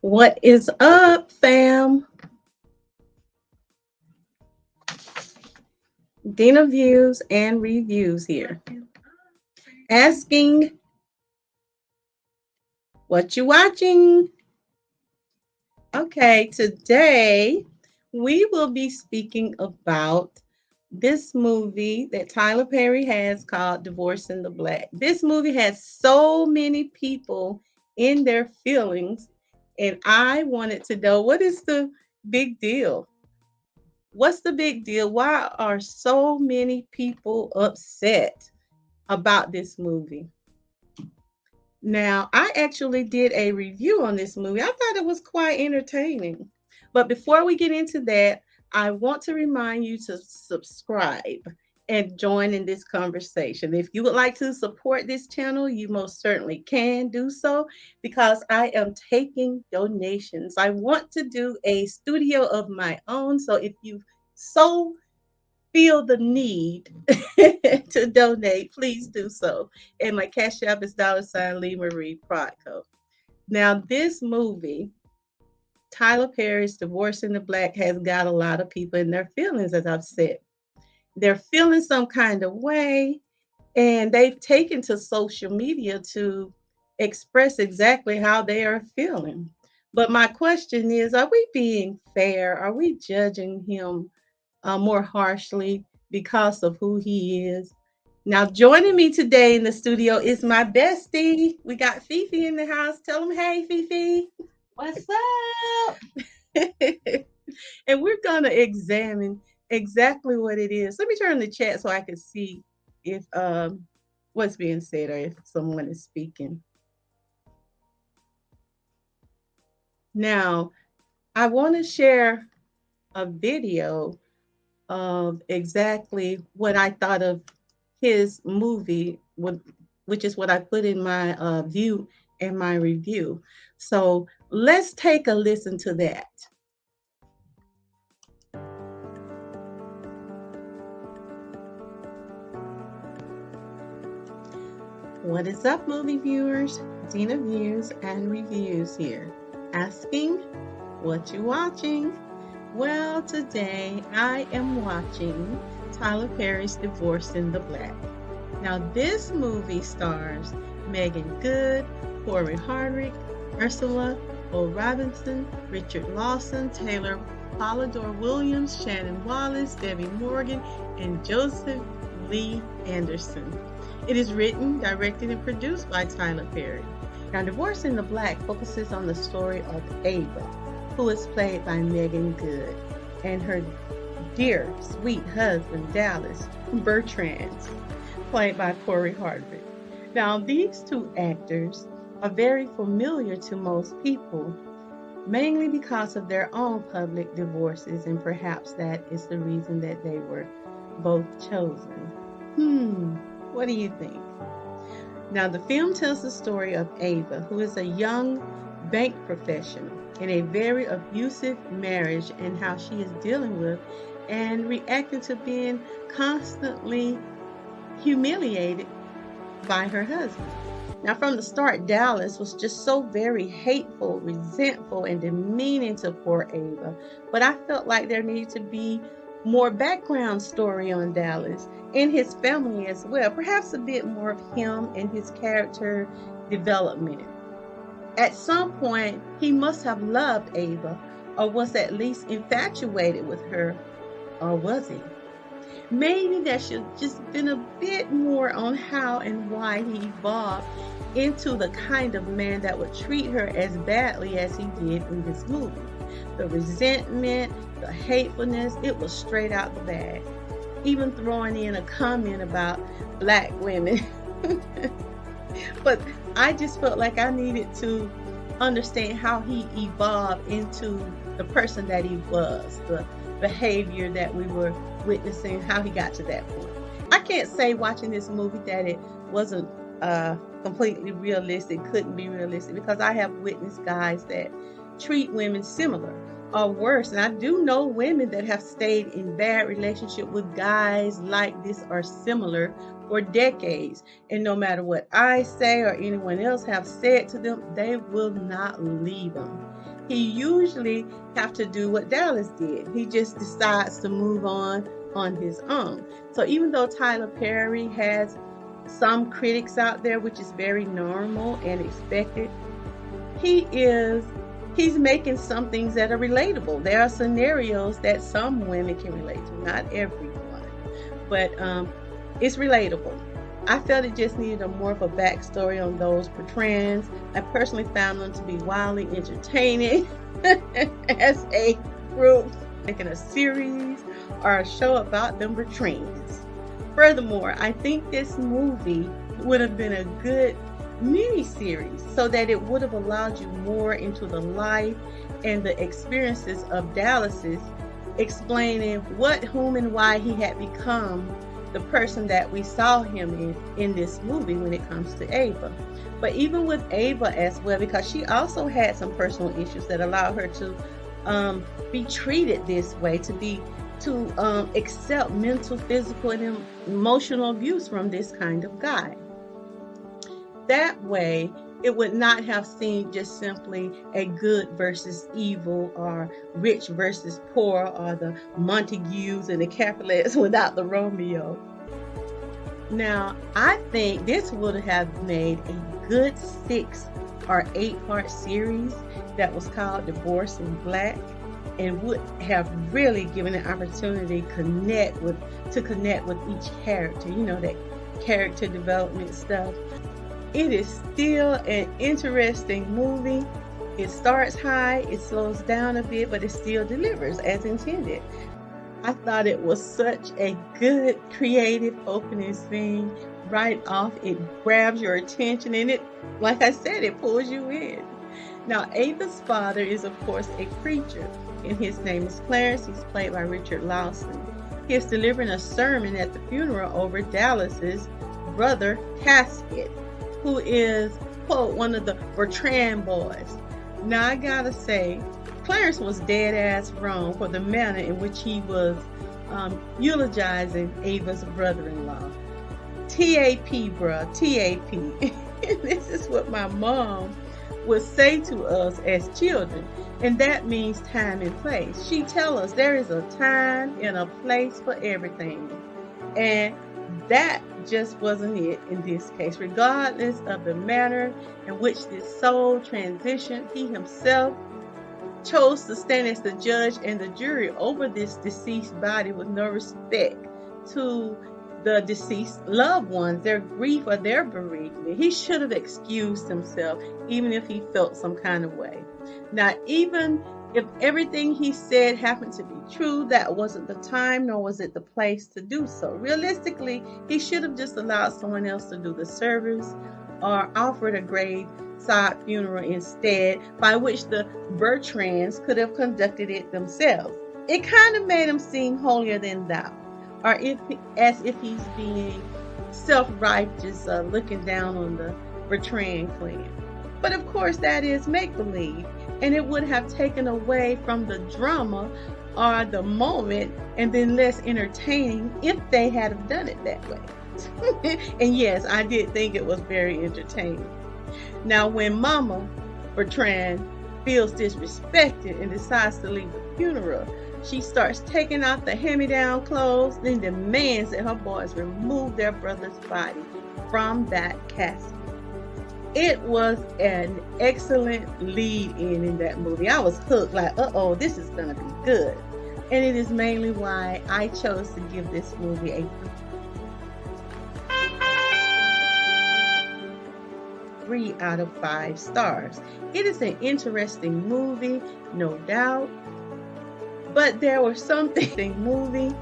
What is up, fam? Dina Views and Reviews here. Asking what you watching. Okay, today we will be speaking about this movie that Tyler Perry has called Divorce in the Black. This movie has so many people in their feelings, and I wanted to know what is the big deal? What's the big deal? Why are so many people upset about this movie? Now, I actually did a review on this movie. I thought it was quite entertaining. But before we get into that, I want to remind you to subscribe and join in this conversation. If you would like to support this channel, you most certainly can do so because I am taking donations. I want to do a studio of my own. So if you so feel the need to donate, please do so. And my cash app is $Lee Marie Prodco. Now, this movie, Tyler Perry's Divorce in the Black, has got a lot of people in their feelings, as I've said. They're feeling some kind of way, and they've taken to social media to express exactly how they are feeling. But my question is, are we being fair? Are we judging him more harshly because of who he is? Now, joining me today in the studio is my bestie. We got Fifi in the house. Tell them, hey, Fifi. What's up? And we're going to examine exactly what it is. Let me turn the chat so I can see if what's being said or if someone is speaking. Now, I want to share a video of exactly what I thought of his movie, which is what I put in my view and my review. So let's take a listen to that. What is up, movie viewers? Dina Views and Reviews here, asking what you watching. Well, today I am watching Tyler Perry's Divorce in the Black. Now, this movie stars Megan Good, Corey Hardwick, Ursula O. Robinson, Richard Lawson, Taylor Polidor Williams, Shannon Wallace, Debbie Morgan, and Joseph Lee Anderson. It is written, directed, and produced by Tyler Perry. Now, Divorce in the Black focuses on the story of Ava, who is played by Megan Good, and her dear, sweet husband, Dallas Bertrand, played by Corey Hardwick. Now, these two actors are very familiar to most people, mainly because of their own public divorces, and perhaps that is the reason that they were both chosen. What do you think? Now, the film tells the story of Ava, who is a young bank professional in a very abusive marriage, and how she is dealing with and reacting to being constantly humiliated by her husband. Now, from the start, Dallas was just so very hateful, resentful, and demeaning to poor Ava. But I felt like there needed to be more background story on Dallas and his family as well. Perhaps a bit more of him and his character development. At some point, he must have loved Ava, or was at least infatuated with her, or was he? Maybe there should just been a bit more on how and why he evolved into the kind of man that would treat her as badly as he did in this movie. The resentment, the hatefulness, it was straight out the bag. Even throwing in a comment about black women. But I just felt like I needed to understand how he evolved into the person that he was, the behavior that we were witnessing, how he got to that point. I can't say watching this movie that it wasn't completely realistic, couldn't be realistic, because I have witnessed guys that treat women similar or worse. And I do know women that have stayed in bad relationship with guys like this or similar for decades. And no matter what I say or anyone else have said to them, they will not leave him. He usually have to do what Dallas did. He just decides to move on his own. So even though Tyler Perry has some critics out there, which is very normal and expected, he's making some things that are relatable. There are scenarios that some women can relate to, not everyone, but it's relatable. I felt it just needed more of a backstory on those Bertrands. I personally found them to be wildly entertaining as a group, making a series or a show about them Bertrands. Furthermore, I think this movie would have been a good mini-series so that it would have allowed you more into the life and the experiences of Dallas's, explaining what, whom, and why he had become the person that we saw him in this movie when it comes to Ava. But even with Ava as well, because she also had some personal issues that allowed her to be treated this way, to accept mental, physical, and emotional abuse from this kind of guy. That way, it would not have seemed just simply a good versus evil or rich versus poor or the Montagues and the Capulets without the Romeo. Now, I think this would have made a good 6 or 8-part series that was called Divorce in Black, and would have really given an opportunity to connect with each character, that character development stuff. It is still an interesting movie. It starts high, it slows down a bit, but it still delivers as intended. I thought it was such a good creative opening scene. Right off, it grabs your attention, and it, like I said, it pulls you in. Now, Ava's father is, of course, a preacher, and his name is Clarence. He's played by Richard Lawson. He is delivering a sermon at the funeral over Dallas's brother, Casket, who is, quote, one of the Bertrand boys. Now, I gotta say, Clarence was dead ass wrong for the manner in which he was eulogizing Ava's brother-in-law. TAP, bruh, TAP. This is what my mom would say to us as children, and that means time and place. She tell us there is a time and a place for everything, and that just wasn't it in this case. Regardless of the manner in which this soul transitioned, he himself chose to stand as the judge and the jury over this deceased body with no respect to the deceased loved ones, their grief or their bereavement. He should have excused himself, even if he felt some kind of way. Now, even if everything he said happened to be true, that wasn't the time, nor was it the place to do so. Realistically, he should have just allowed someone else to do the service or offered a graveside funeral instead, by which the Bertrands could have conducted it themselves. It kind of made him seem holier than thou, or as if he's being self-righteous, looking down on the Bertrand clan. But of course, that is make-believe, and it would have taken away from the drama or the moment and been less entertaining if they had have done it that way. And yes, I did think it was very entertaining. Now, when Mama Bertrand feels disrespected and decides to leave the funeral, she starts taking off the hand-me-down clothes, then demands that her boys remove their brother's body from that casket. It was an excellent lead-in in that movie. I was hooked, like, uh-oh, this is going to be good. And it is mainly why I chose to give this movie a 3 out of 5 stars. It is an interesting movie, no doubt. But there were some things in the movie.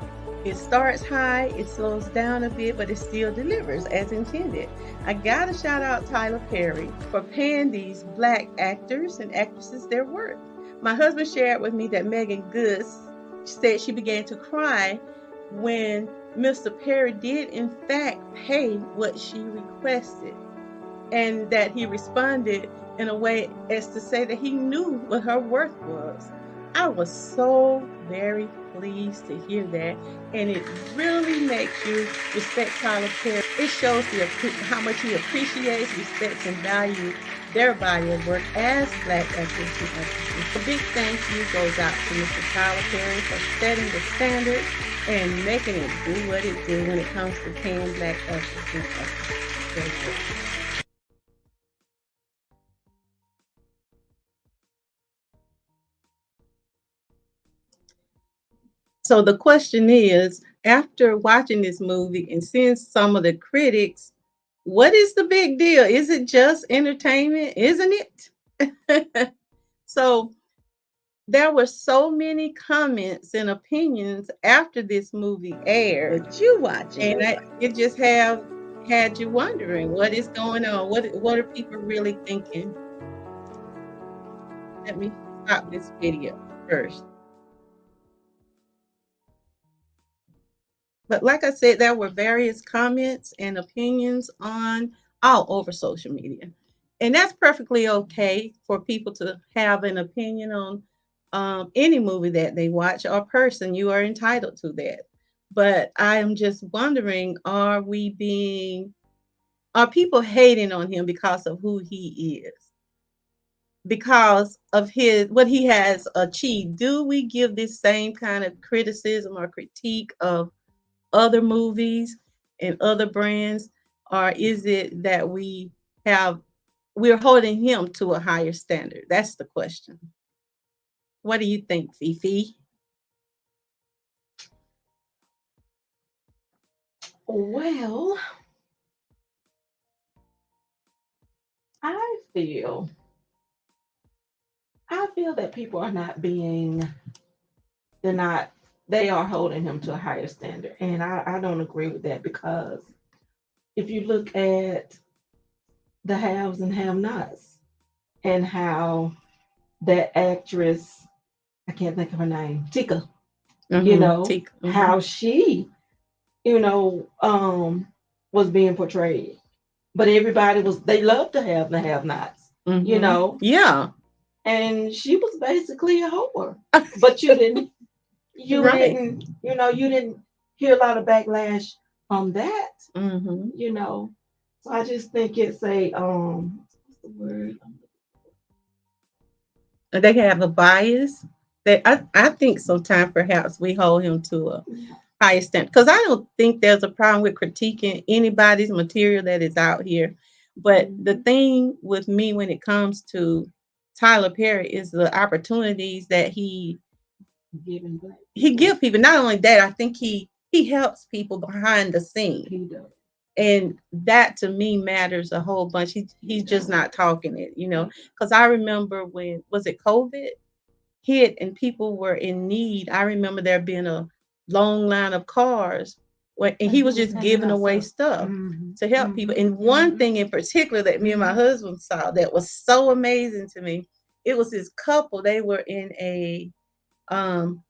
It starts high, it slows down a bit, but it still delivers as intended. I gotta shout out Tyler Perry for paying these black actors and actresses their worth. My husband shared with me that Megan Good said she began to cry when Mr. Perry did in fact pay what she requested, and that he responded in a way as to say that he knew what her worth was. I was so very pleased to hear that, and it really makes you respect Tyler Perry. It shows how much he appreciates, respects, and values their body of work as Black actors and actresses. A big thank you goes out to Mr. Tyler Perry for setting the standard and making it do what it do when it comes to paying Black actors and actresses. So the question is, after watching this movie and seeing some of the critics, what is the big deal? Is it just entertainment? Isn't it? So there were so many comments and opinions after this movie aired. What you watching? And it just have had you wondering what is going on. What are people really thinking? Let me stop this video first. But like I said, there were various comments and opinions on all over social media. And that's perfectly okay for people to have an opinion on any movie that they watch or person. You are entitled to that. But I am just wondering, are people hating on him because of who he is? Because of what he has achieved? Do we give this same kind of criticism or critique of other movies and other brands, or is it that we're holding him to a higher standard? That's the question. What do you think, Fifi? Well, I feel I feel that people are not being they're not they are holding him to a higher standard. And I don't agree with that because if you look at the haves and have nots and how that actress, I can't think of her name, Tika, how she, you know, was being portrayed. But everybody they loved to have the have nots, Yeah. And she was basically a whore. But you Right. didn't hear a lot of backlash on that, Mm-hmm. So I just think it's a what's the word? They have a bias that I think sometimes perhaps we hold him to a higher standard, because I don't think there's a problem with critiquing anybody's material that is out here. But the thing with me when it comes to Tyler Perry is the opportunities that he give people. Not only that, I think he helps people behind the scene. He does. And that to me matters a whole bunch. He's just not talking it, because I remember when was it COVID hit and people were in need. I remember there being a long line of cars and he was just giving away stuff to help people. And one thing in particular that me and my husband saw that was so amazing to me, it was this couple. They were in um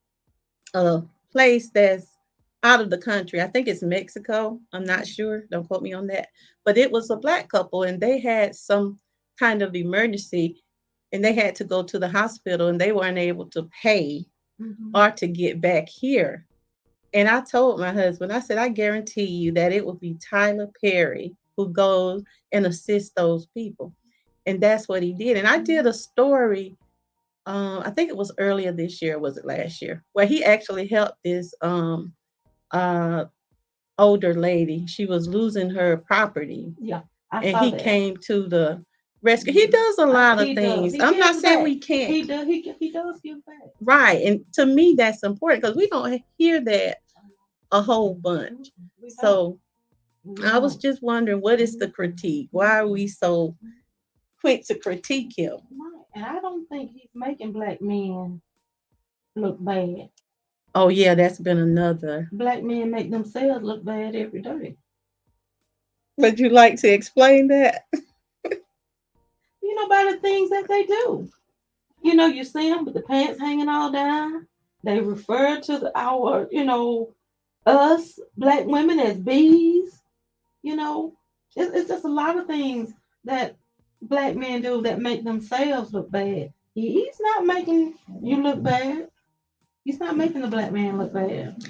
a place that's out of the country. I think it's Mexico. I'm not sure. Don't quote me on that. But it was a Black couple and they had some kind of emergency and they had to go to the hospital and they weren't able to pay or to get back here. And I told my husband, I said, I guarantee you that it will be Tyler Perry who goes and assists those people. And that's what he did. And I did a story, I think it was earlier this year, was it last year, where he actually helped this uh, older lady. She was losing her property. Yeah. And he came to the rescue. He does a lot of things. I'm not saying we can't. He does give back. Right. And to me, that's important because we don't hear that a whole bunch. So I was just wondering, what is the critique? Why are we so quick to critique him? Right. And I don't think he's making Black men look bad. Oh, yeah, that's been another. Black men make themselves look bad every day. Would you like to explain that? By the things that they do. You see them with the pants hanging all down. They refer to our, us Black women as bees. It's just a lot of things that Black men do that make themselves look bad. He's not making you look bad. He's not making the black man look bad.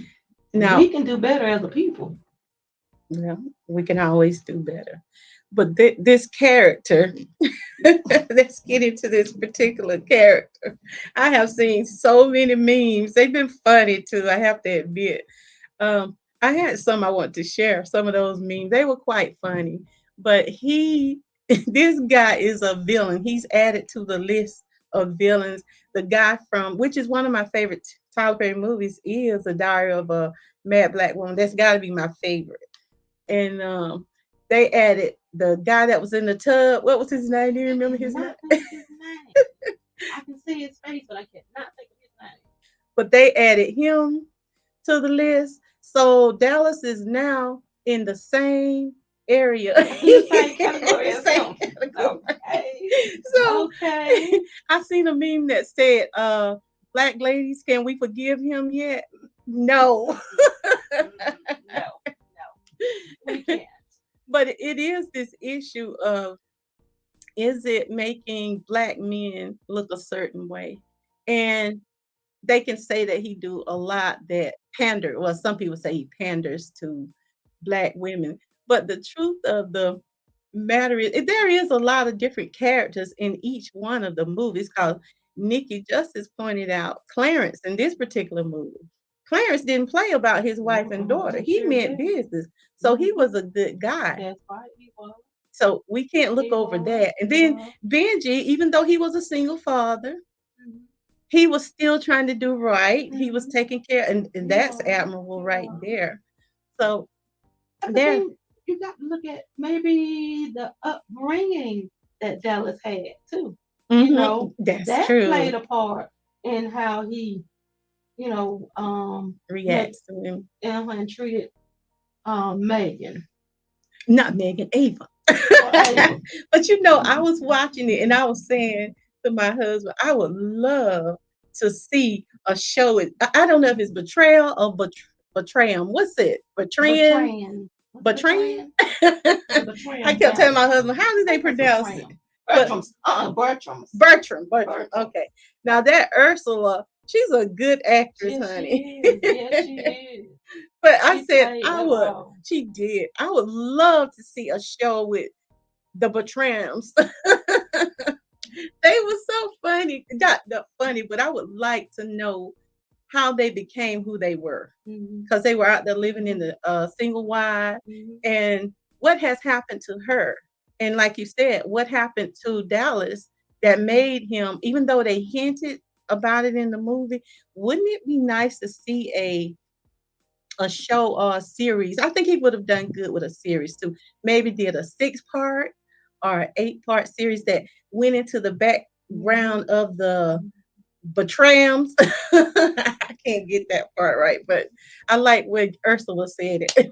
Now, We can do better as a people. we can always do better. But this character, let's get into this particular character. I have seen so many memes. They've been funny too, I have to admit. I had some I want to share. Some of those memes, they were quite funny. But this guy is a villain. He's added to the list of villains. The guy from, which is one of my favorite Tyler Perry movies, is A Diary of a Mad Black Woman. That's got to be my favorite. And they added the guy that was in the tub. What was his name? Do you remember his name? Think his name. I can see his face, but I cannot think of his name. But they added him to the list. So Dallas is now in the same area. In the same category as Same him. category. Okay. So Okay. I seen a meme that said, "Black ladies, can we forgive him yet?" No. No, we can't. But it is this issue of, is it making black men look a certain way? And they can say that he do a lot that pander. Well, some people say he panders to black women, but the truth of the matter is, there is a lot of different characters in each one of the movies. Because Nikki Justice pointed out Clarence in this particular movie. Clarence didn't play about his wife and daughter. He Sure meant did. business. So he was a good guy. That's right, he was. So we can't look He over was. that. And He then was. Benji, even though he was a single father, Mhm. he was still trying to do right. He was Mhm. taking care, and He that's was. admirable He right was. there. So But the there, thing, you got to look at maybe the upbringing that Dallas had too. You know, that's that true. played a part in how he, looked Reacts to him. and treated Megan Not Megan, Ava. or Ava. But I was watching it and I was saying to my husband, I would love to see a show. I don't know if it's betrayal or betrayal. What's it? Betraying? Betraying. What's Betraying? betraying? The I betraying kept telling my family. husband, how do I they think that's pronounce it? betraying. But Bertram's. Bertram's. Bertram. Bertram. Okay. Now that Ursula, she's a good actress, Yes, she honey. is. Yes, she is. But I She said played I that would. role. She did. I would love to see a show with the Bertrams. They were so funny. Not funny, but I would like to know how they became who they were, Mhm. because they were out there living in the single wide, Mhm. and what has happened to her. And like you said, what happened to Dallas that made him, even though they hinted about it in the movie, wouldn't it be nice to see a show or a series? I think he would have done good with a series too. Maybe did a 6 part or 8 part series that went into the background of the Betrayams. I can't get that part right, but I like when Ursula said it.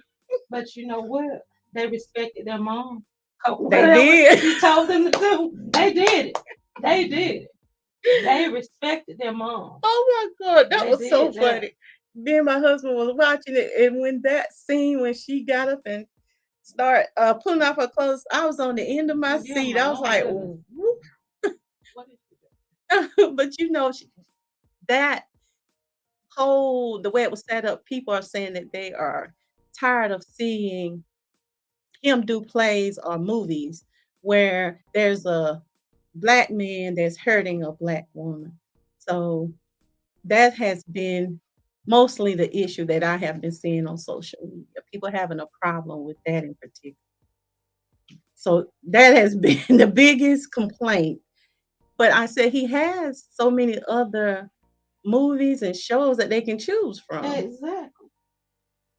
But you know what? They respected their mom. They Whatever did. she told them to do, they did it. They did it. They respected their mom. Oh my God, that They was so did that. funny. Then my husband was watching it, and when that scene when she got up and start pulling off her clothes, I was on the end of my Yeah, seat. my I was own like, goodness. "Whoop." What is it? But that whole the way it was set up, people are saying that they are tired of seeing him do plays or movies where there's a black man that's hurting a black woman. So that has been mostly the issue that I have been seeing on social media. People having a problem with that in particular. So that has been the biggest complaint. But I said he has so many other movies and shows that they can choose from. Exactly.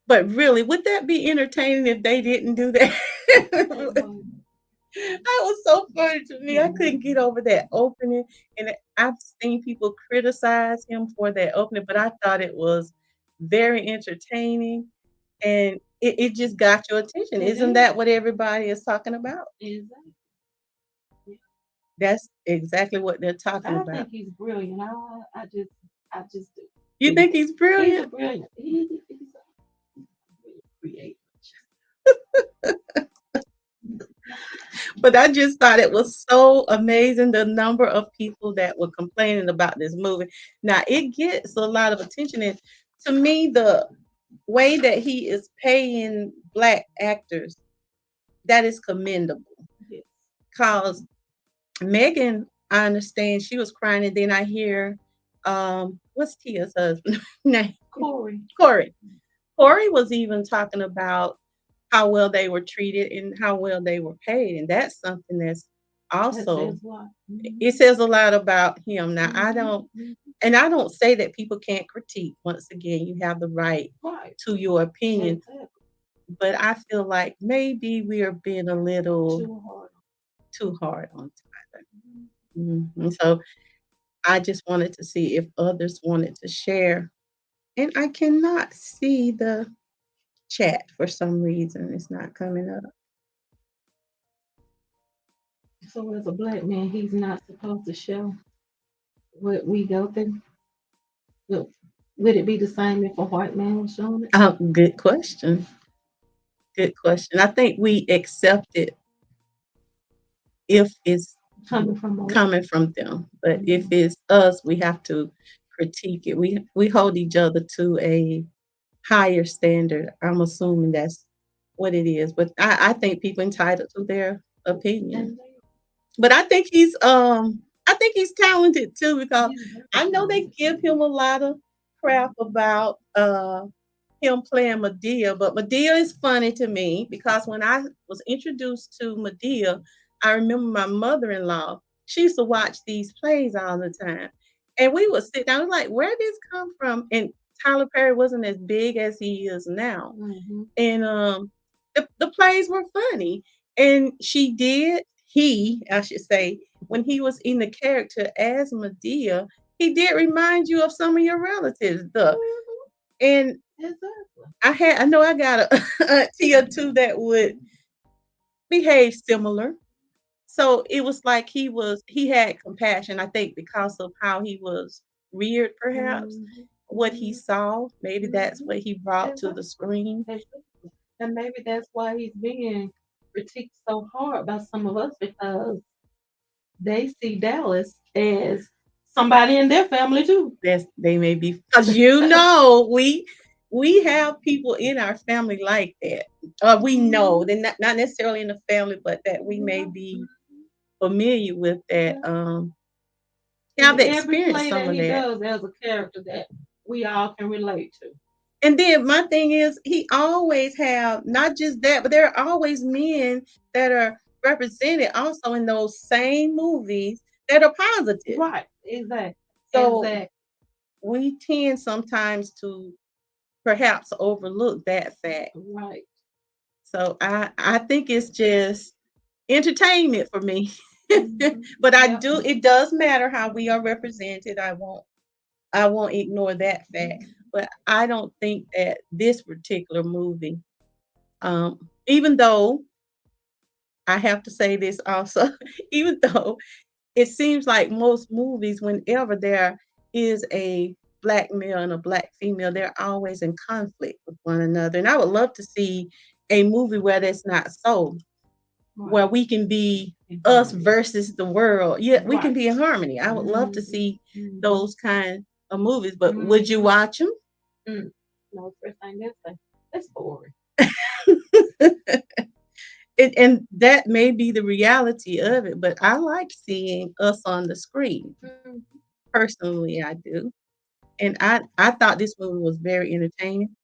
But really, would that be entertaining if they didn't do that? It was. That was so funny to me. I couldn't get over that opening. And I've seen people criticize him for that opening, but I thought it was very entertaining and it just got your attention. It Isn't did. that what everybody is talking about? Exactly. That's exactly what they're talking I about. think he's brilliant. I just do. You think he's He's a brilliant? brilliant. He's a brilliant creator. But I just thought it was so amazing the number of people that were complaining about this movie. Now it gets a lot of attention, and to me, the way that he is paying black actors, that is commendable. Yes. Cause Megan, I understand she was crying, and then I hear, what's Tia's husband name? Corey. Corey. Corey was even talking about how well they were treated and how well they were paid, and that's something that's That also, says a lot. Mhm. it says a lot about him. Now I Mhm. don't, Mhm. and I don't say that people can't critique. Once again, you have the right Right. to your opinion, Exactly. but I feel like maybe we are being a little Too hard. too hard on Tyler. Mhm. So I just wanted to see if others wanted to share, and I cannot see the chat for some reason. It's not coming up. So as a black man, he's not supposed to show what we go through. Would would it be the same if a white man was showing it? Good question. Good question. I think we accept it if it's Coming from us. coming from them, but if Mhm. it's us, we have to critique it. We hold each other to a higher standard. I'm assuming that's what it is, but I think people entitled to their opinion. And But I think he's talented too because he's very I know they talented. give him a lot of crap about him playing Medea, but Medea is funny to me because when I was introduced to Medea, I remember my mother-in-law, she used to watch these plays all the time. And we would sit down, like, where did this come from? And Tyler Perry wasn't as big as he is now. Mhm. And the plays were funny. And I should say, when he was in the character as Medea, he did remind you of some of your relatives. Mhm. And Exactly. I know I got a auntie or two that would behave similar. So it was like he had compassion, I think, because of how he was reared, perhaps. Mhm. What he Mhm. saw, maybe that's Mhm. what he brought to the Exactly. screen. Exactly. And maybe that's why he's being critiqued so hard by some of us because they see Dallas as somebody in their family too. That's they may be because we have people in our family like that. We know Mhm. they're not necessarily in the family, but that we may Yeah. be Mhm. familiar with that. Yeah. Have In every experienced play some that of he that. does, there's a character that we all can relate to. And then my thing is, he always have not just that, but there are always men that are represented also in those same movies that are positive. Right. Exactly. So Exactly. we tend sometimes to perhaps overlook that fact. Right. So I think it's just entertainment for me. Mhm. But Yep. it does matter how we are represented. I won't ignore that fact. But I don't think that this particular movie, even though I have to say this also, even though it seems like most movies, whenever there is a black male and a black female, they're always in conflict with one another. And I would love to see a movie where that's not so, Right. where we can be In us harmony. versus the world. Yeah, we can Right. be in harmony. I would love to Mhm. see Mhm. those kind of movies, but would you Mhm. watch them? Mm. No, first thing they say, that's boring. And that may be the reality of it, but I like seeing us on the screen. Mm. Personally, I do. And I thought this movie was very entertaining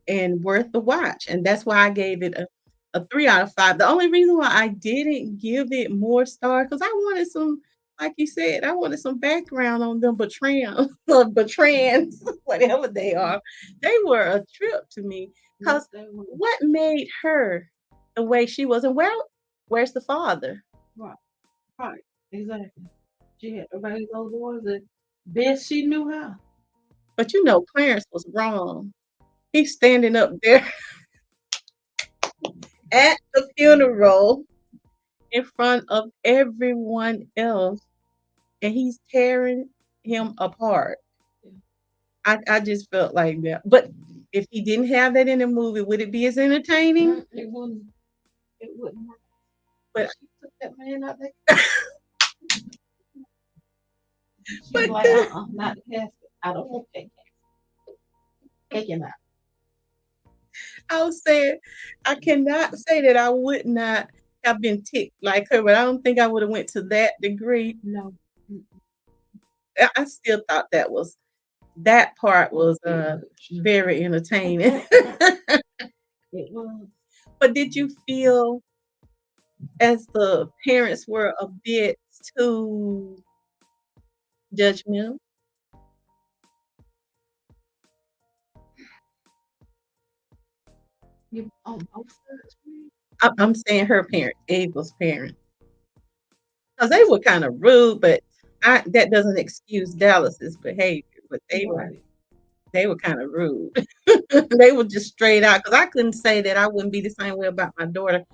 and worth the watch, and that's why I gave it a 3 out of 5. The only reason why I didn't give it more stars because I wanted some, like you said, I wanted some background on them betraying or betraying whatever they are. They were a trip to me Yes, because they will. what made her the way she was? And where's the father? Right. Right. Exactly. She had to raise those boys the best she knew how. But you know, Clarence was wrong. He's standing up there at the funeral in front of everyone else and he's tearing him apart. Yeah. I just felt like that. But if he didn't have that in the movie, would it be as entertaining? It wouldn't. It wouldn't work. But She took that man out there. She was but like, not the casket. I don't want that casket. Take him out. I was saying I cannot say that I would not have been ticked like her, but I don't think I would have went to that degree. No. I still thought that part was very entertaining. It was. But did you feel as the parents were a bit too judgmental? You on both sides, man? I'm saying her parent, Abel's parent, because they were kind of rude, but that doesn't excuse Dallas's behavior. But Right. they were kind of rude. They were just straight out. Because I couldn't say that I wouldn't be the same way about my daughter,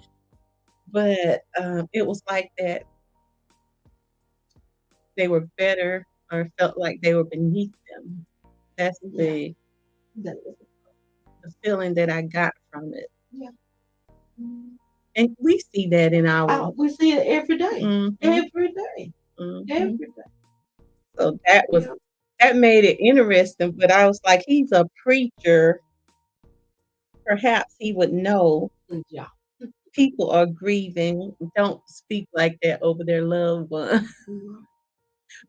but it was like that. They were better or felt like they were beneath them. That's Yeah. That was. the feeling that I got from it. Yeah. And we see that in our We see it every day. mhm, Every day. mhm. Every day. So Yeah. that made it interesting, but I was like, he's a preacher. Perhaps he would know Yeah. people are grieving. Don't speak like that over their loved one.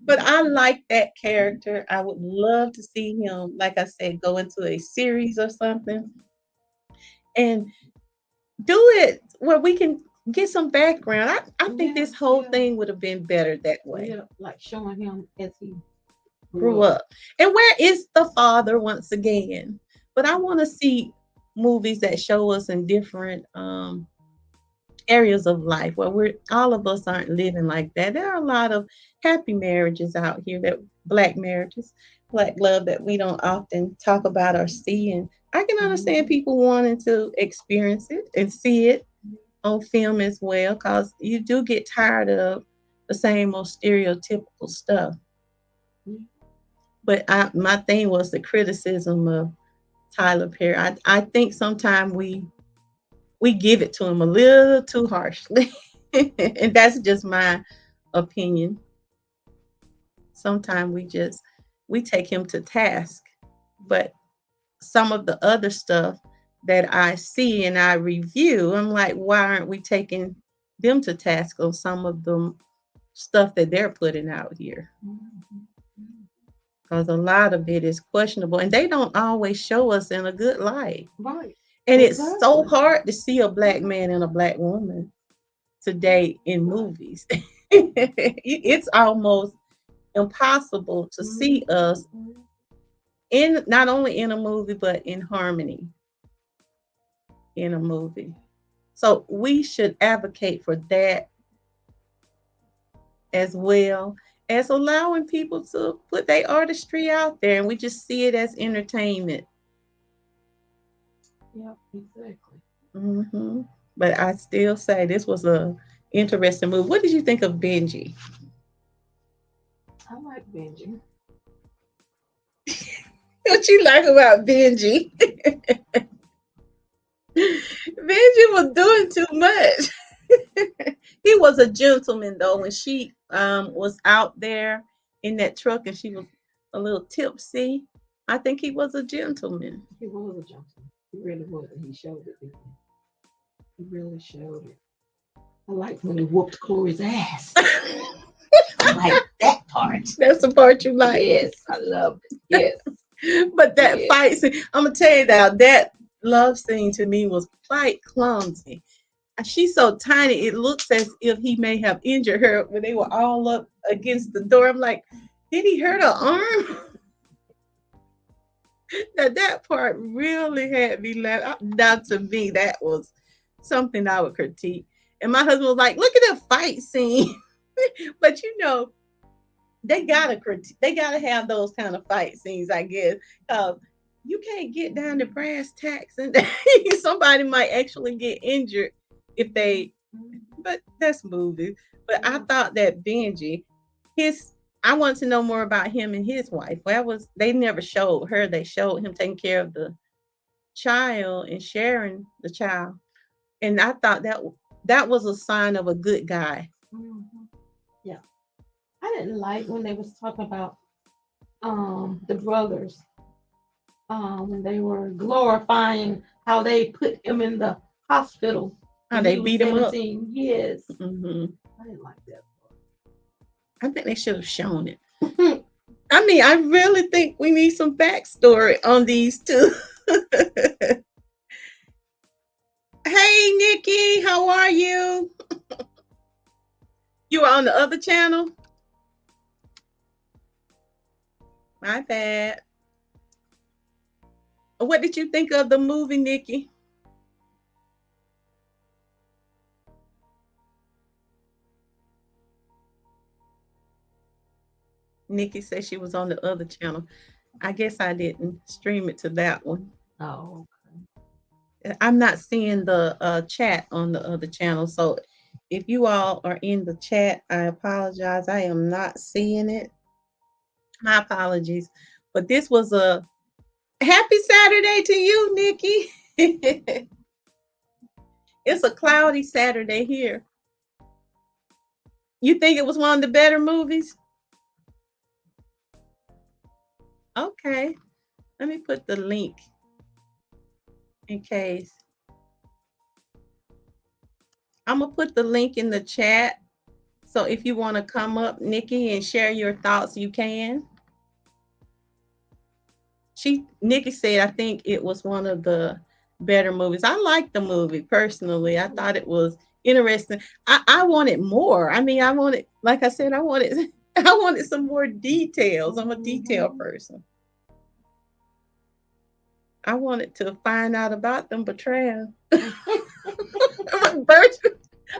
But I like that character. I would love to see him, like I said, go into a series or something and do it where we can get some background. I think Yeah. this whole Yeah. thing would have been better that way. Yeah. Like showing him as he Grew grew up. up. And where is the father once again? But I want to see movies that show us in different areas of life where we're all of us aren't living like that. There are a lot of happy marriages out here, that black marriages, black love that we don't often talk about or see. And I can understand Mhm. people wanting to experience it and see it on film as well, because you do get tired of the same old stereotypical stuff. But my thing was the criticism of Tyler Perry. I think sometimes we give it to him a little too harshly. And that's just my opinion. Sometimes we take him to task. But some of the other stuff that I see and I review, I'm like, why aren't we taking them to task on some of the stuff that they're putting out here? Because a lot of it is questionable and they don't always show us in a good light. Right. And it's so Exactly. hard to see a black man and a black woman today in movies. It's almost impossible to see us in not only in a movie but in harmony in a movie. So we should advocate for that as well as allowing people to put their artistry out there and we just see it as entertainment. Yeah. Exactly. Hmm. But I still say this was a interesting movie. What did you think of Benji? I like Benji. What you like about Benji? Benji was doing too much. He was a gentleman though when she was out there in that truck and she was a little tipsy. I think he was a gentleman. He was a gentleman. He really was, and he showed it. Didn't he? He really showed it. I liked when he whooped Corey's ass. I like that part. That's the part you like. Yes, I loved it. Yes. But that Yes. fight scene, I'm gonna tell you now, that love scene to me was quite clumsy. She's so tiny, it looks as if he may have injured her when they were all up against the door. I'm like, did he hurt her arm? Now that part really had me laugh. Now to me, that was something I would critique. And my husband was like, look at the fight scene. But they gotta have those kind of fight scenes, I guess. You can't get down to brass tacks and somebody might actually get injured if they but that's movie. But I thought that Benji, his I want to know more about him and his wife. That was they never showed her. They showed him taking care of the child and sharing the child. And I thought that that was a sign of a good guy. Mhm. Yeah. I didn't like when they was talking about the brothers when they were glorifying how they put him in the hospital How when they he was beat him up. 17. Yes. Hmm. I didn't like I think they should have shown it. that. I mean, I really think we need some backstory on these two. Hey, Nikki, how are you? You were on the other channel? My bad. What did you think of the movie, Nikki? Nikki said she was on the other channel. I guess I didn't stream it to that one. Oh, I'm not seeing the chat on the other channel. So if you all are in the chat, I apologize. I am not seeing it. My apologies. But this was a happy Saturday to you, Nikki. It's a cloudy Saturday here. You think it was one of the better movies? Okay. Let me put the link in case. I'm going to put the link in the chat. So if you want to come up, Nikki, and share your thoughts, you can. Nikki said, I think it was one of the better movies. I liked the movie personally. I thought it was interesting. I wanted more. I mean, I wanted, like I said, I wanted I wanted some more details. I'm a detail person. I wanted to find out about them betrayal.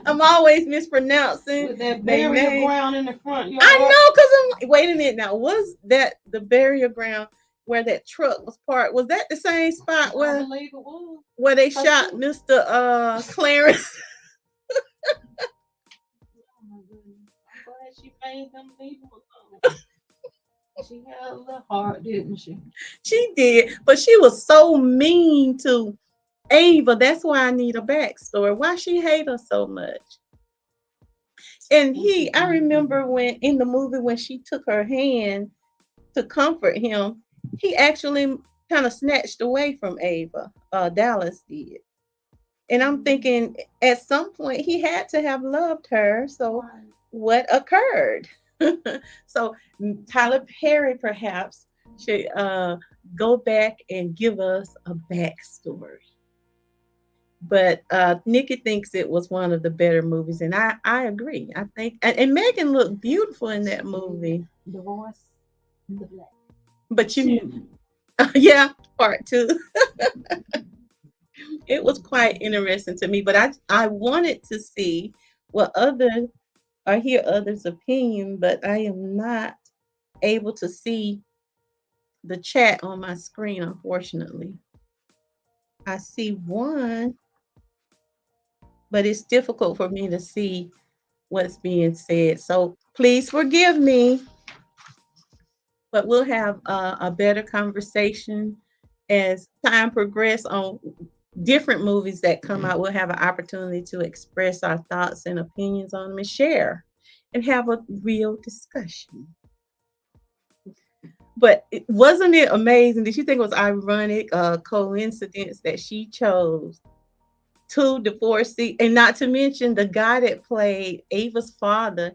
I'm always mispronouncing with that their burial name. ground in the front I yard. know, because I'm like, wait a minute now. Was that the burial ground where that truck was parked? Was that the same spot I believe it was. where they shot Mr. Clarence? Oh my goodness. I'm glad she made them leave him alone. She had a little heart, didn't she? She did, but she was so mean to Ava. That's why I need a backstory. Why she hate her so much? And I remember when in the movie when she took her hand to comfort him, he actually kind of snatched away from Ava. Dallas did. And I'm thinking at some point he had to have loved her. So what occurred? So Tyler Perry perhaps should go back and give us a backstory. But Nikki thinks it was one of the better movies, and I agree. I think and Megan looked beautiful in that movie. The voice in the black. But you, yeah, part two. It was quite interesting to me. But I wanted to see what other or hear others' opinion, but I am not able to see the chat on my screen, unfortunately. I see one, but it's difficult for me to see what's being said. So please forgive me, but we'll have a better conversation as time progresses on different movies that come out. We'll have an opportunity to express our thoughts and opinions on them and share and have a real discussion. But wasn't it amazing? Did you think it was ironic, coincidence that she chose two divorcees, and not to mention the guy that played Ava's father,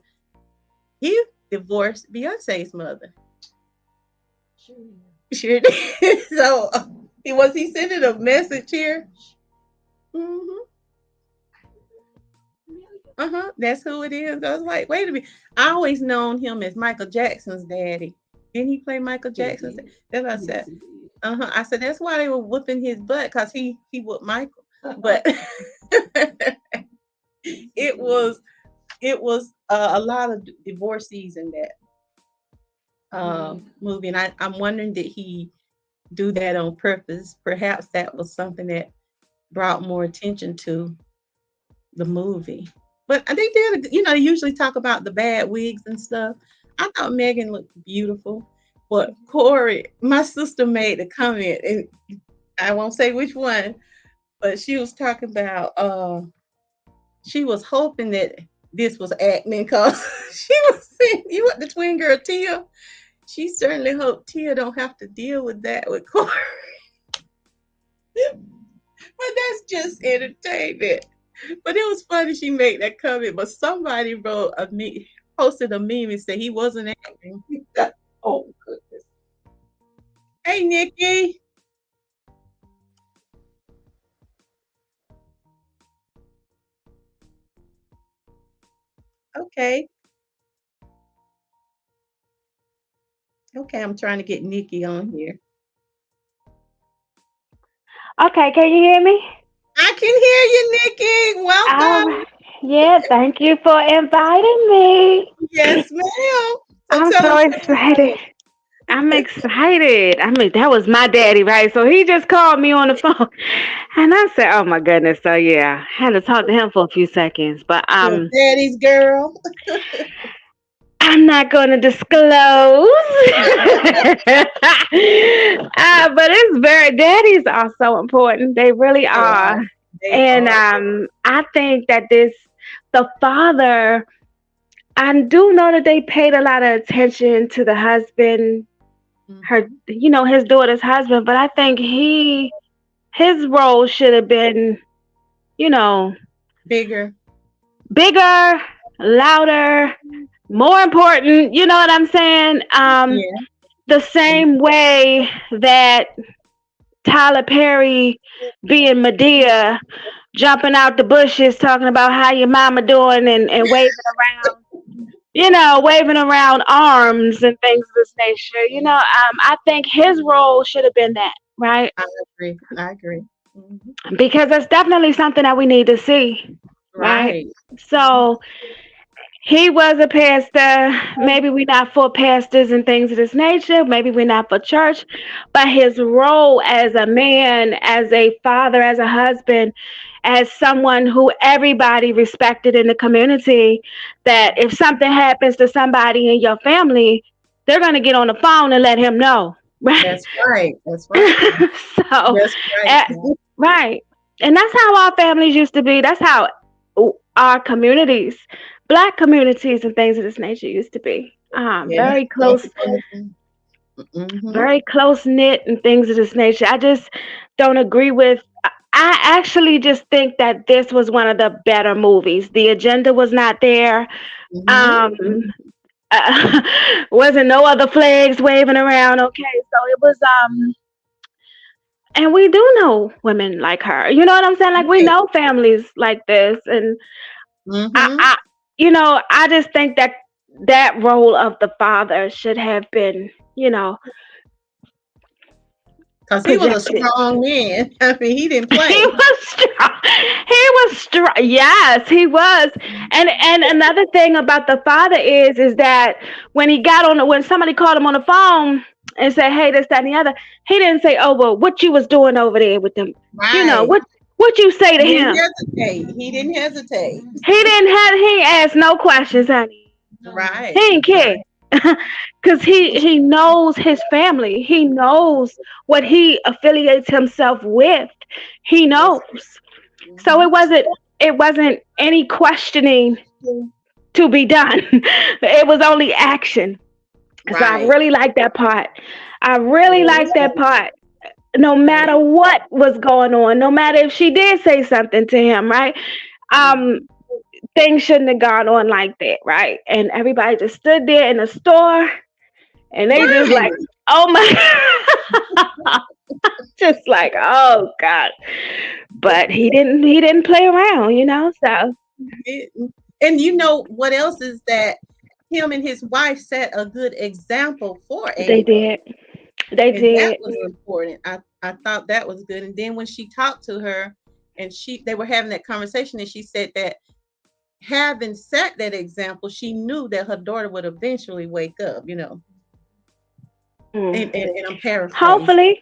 he divorced Beyonce's mother. Sure did. So was he sending a message here? Mm-hmm. Uh-huh. That's who it is. I was like, wait a minute. I always known him as Michael Jackson's daddy. Didn't he play Michael Jackson's? That's what I said. Uh-huh. I said that's why they were whooping his butt, because he whooped Michael. But it was a lot of divorcees in that movie, and I'm wondering, did he do that on purpose? Perhaps that was something that brought more attention to the movie. But they did, they usually talk about the bad wigs and stuff. I thought Megan looked beautiful, but Corey, my sister made a comment, and I won't say which one, but she was talking about she was hoping that this was acting because she was saying, you what the twin girl Tia? She certainly hoped Tia don't have to deal with that with Corey. But that's just entertainment. But it was funny she made that comment. But somebody wrote a me posted a meme and said he wasn't acting. Oh goodness. Hey Nikki. Okay. Okay, I'm trying to get Nikki on here. Okay, can you hear me? I can hear you, Nikki. All Welcome. right. Yeah, thank you for inviting me. Yes, ma'am. So I'm tell so us what you excited. I'm excited. I mean, that was my daddy, right? So he just called me on the phone. And I said, "Oh my goodness." So yeah, I had to talk to him for a few seconds. But your daddy's girl. I'm not going to disclose. But it's very, daddies are so important. They really They are. are. They And are. I think that the father, I do know that they paid a lot of attention to the husband, her, Mhm. his daughter's husband, but I think his role should have been, you know, Bigger. bigger, louder, more important. You know what I'm saying? Yeah. The same way that Tyler Perry being Medea, jumping out the bushes, talking about how your mama doing and waving around arms and things of this nature. I think his role should have been that, right? I agree. I agree. Mhm. Because that's definitely something that we need to see, right? Right. Mhm. So he was a pastor. Maybe we're not for pastors and things of this nature. Maybe we're not for church. But his role as a man, as a father, as a husband, as someone who everybody respected in the community, that if something happens to somebody in your family, they're going to get on the phone and let him know. Right? That's right. That's right. So, That's right. uh, right. And that's how our families used to be. That's how our communities, black communities and things of this nature used to be. Yeah. Very That's close, wonderful. Mm-hmm. very close knit and things of this nature. I just don't agree with. I actually just think that this was one of the better movies. The agenda was not there. Mm-hmm. Um, wasn't no other flags waving around. Okay, so it was. And we do know women like her. You know what I'm saying? Like we Right. know families like this, and I, Mm-hmm. I I just think that that role of the father should have been, Because he was a projected. strong man. I mean, he didn't play. He was strong. He was strong. Yes, he was. And another thing about the father is that when somebody called him on the phone and said, "Hey, this, that, and the other," he didn't say, "Oh, well, what you was doing over there with them?" Right. What you say to He didn't him? hesitate. He didn't hesitate. He ain't asked no questions, honey. He Right. ain't care. Right. Because he knows his family. He knows what he affiliates himself with. He Yes. knows. So Mm-hmm. it wasn't any questioning to be done. It was only action. So I Right. really like that part. I really like that Yeah. part. No matter Yeah. what was going on, no matter if she did say something to him, right? Um, Mhm. things shouldn't have gone on like that, right? And everybody just stood there in the store and they just like, Right. oh my, just like, oh God. But he didn't play around, so And you know what else is that him and his wife set a good example for they Ava. did. They And that did. was important. I thought that was good. And then when she talked to her and they were having that conversation and she said that having set that example, she knew that her daughter would eventually wake up. Mm. And I'm paraphrasing. Hopefully.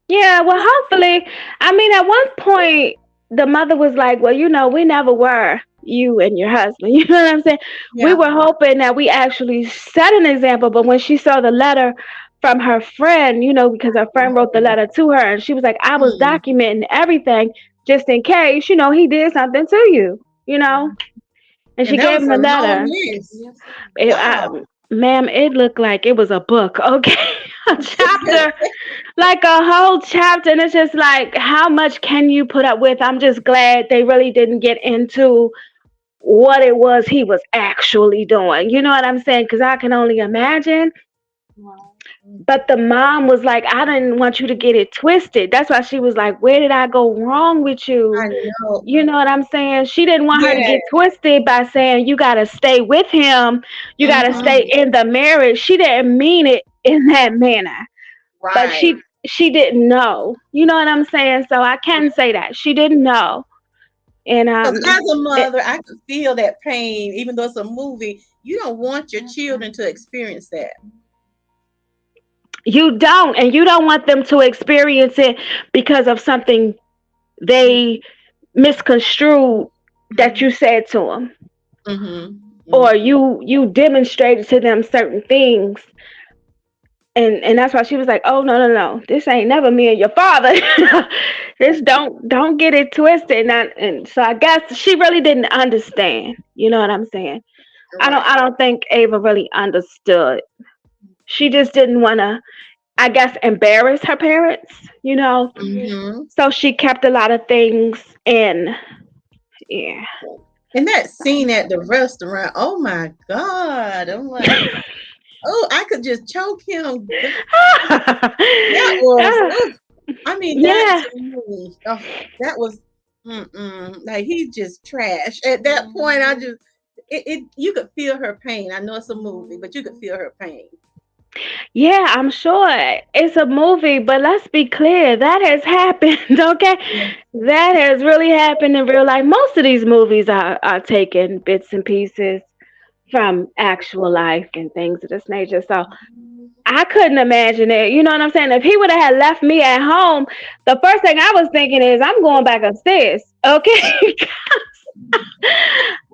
Yeah, well, hopefully. I mean, at one point, the mother was like, well, we never were you and your husband. You know what I'm saying? We Yeah. were hoping that we actually set an example. But when she saw the letter from her friend, because her friend wrote the letter to her, and she was like, I was Hmm. documenting everything just in case, he did something to you. you know, and she And that gave was him a a long letter. list. Yes, It, Wow. ma'am, it looked like it was a book, okay? A chapter, like a whole chapter. And it's just like, how much can you put up with? I'm just glad they really didn't get into what it was he was actually doing. You know what I'm saying? Because I can only imagine. wow. But the mom was like, I didn't want you to get it twisted. That's why she was like, where did I go wrong with you? I know. You know what I'm saying? She didn't want her to Yeah. get twisted by saying, you got to stay with him. You got to Mm-hmm. stay in the marriage. She didn't mean it in that manner. But Right. she didn't know. You know what I'm saying? So I can say that. She didn't know. And Because as a it, mother, I could feel that pain, even though it's a movie. You don't want your children to experience that. you don't, and you don't want them to experience it because of something they misconstrued that you said to them, Mm-hmm. or you demonstrated to them certain things. And that's why she was like, oh, no, this ain't never me and your father. This don't get it twisted. And so I guess she really didn't understand, you know what I'm saying? Right. I don't think Ava really understood. She just didn't want to, I guess, embarrass her parents, you know. Mm-hmm. So she kept a lot of things in. Yeah. And that scene at the restaurant, oh my God. I'm like, oh, I could just choke him. That was, oh, I mean, that Yeah. to me, oh, that was, like he just trash. At that point, I just, you could feel her pain. I know it's a movie, but you could feel her pain. Yeah, I'm sure it's a movie, but let's be clear, that has happened, okay? Yeah. That has really happened in real life. Most of these movies are taking bits and pieces from actual life and things of this nature. So I couldn't imagine it. You know what I'm saying? If he would have had left me at home, the first thing I was thinking is, I'm going back upstairs, okay?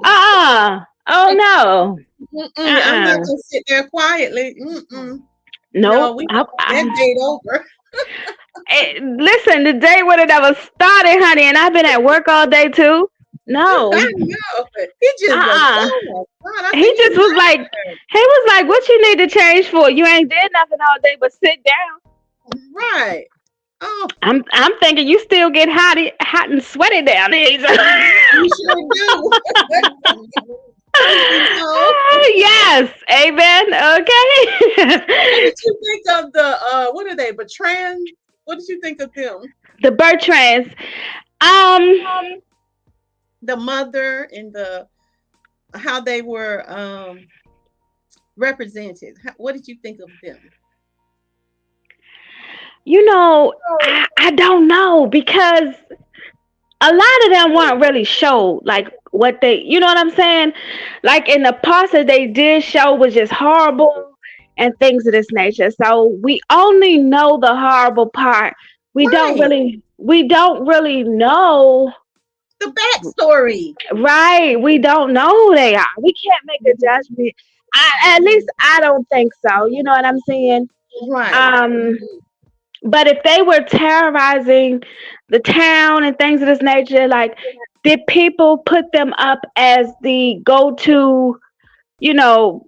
Oh no. I'm not Uh-uh. gonna sit there quietly. No, Nope. we that date over. Listen, the day would have never started, honey, and I've been at work all day too. I No. know. He just was. Uh-uh. Oh my God! I He think he just was like, murdered. what you need to change for? You ain't did nothing all day but sit down. Right. Oh, I'm thinking you still get hot and sweaty down there. you sure do. Don't you know? Yes, amen. What Okay. did you think of the what are they? Bertrand? What did you think of them? The Bertrands. Um, The mother and the how they were represented. What did you think of them? you know, I don't know because a lot of them weren't really showed like what they, you know what I'm saying? Like in the parts that they did show was just horrible and things of this nature. So we only know the horrible part. Right. We don't really know. The backstory. Right. We don't know who they are. We can't make a judgment. At least I don't think so. You know what I'm saying? Right. Um, but if they were terrorizing the town and things of this nature, like, did people put them up as the go-to, you know,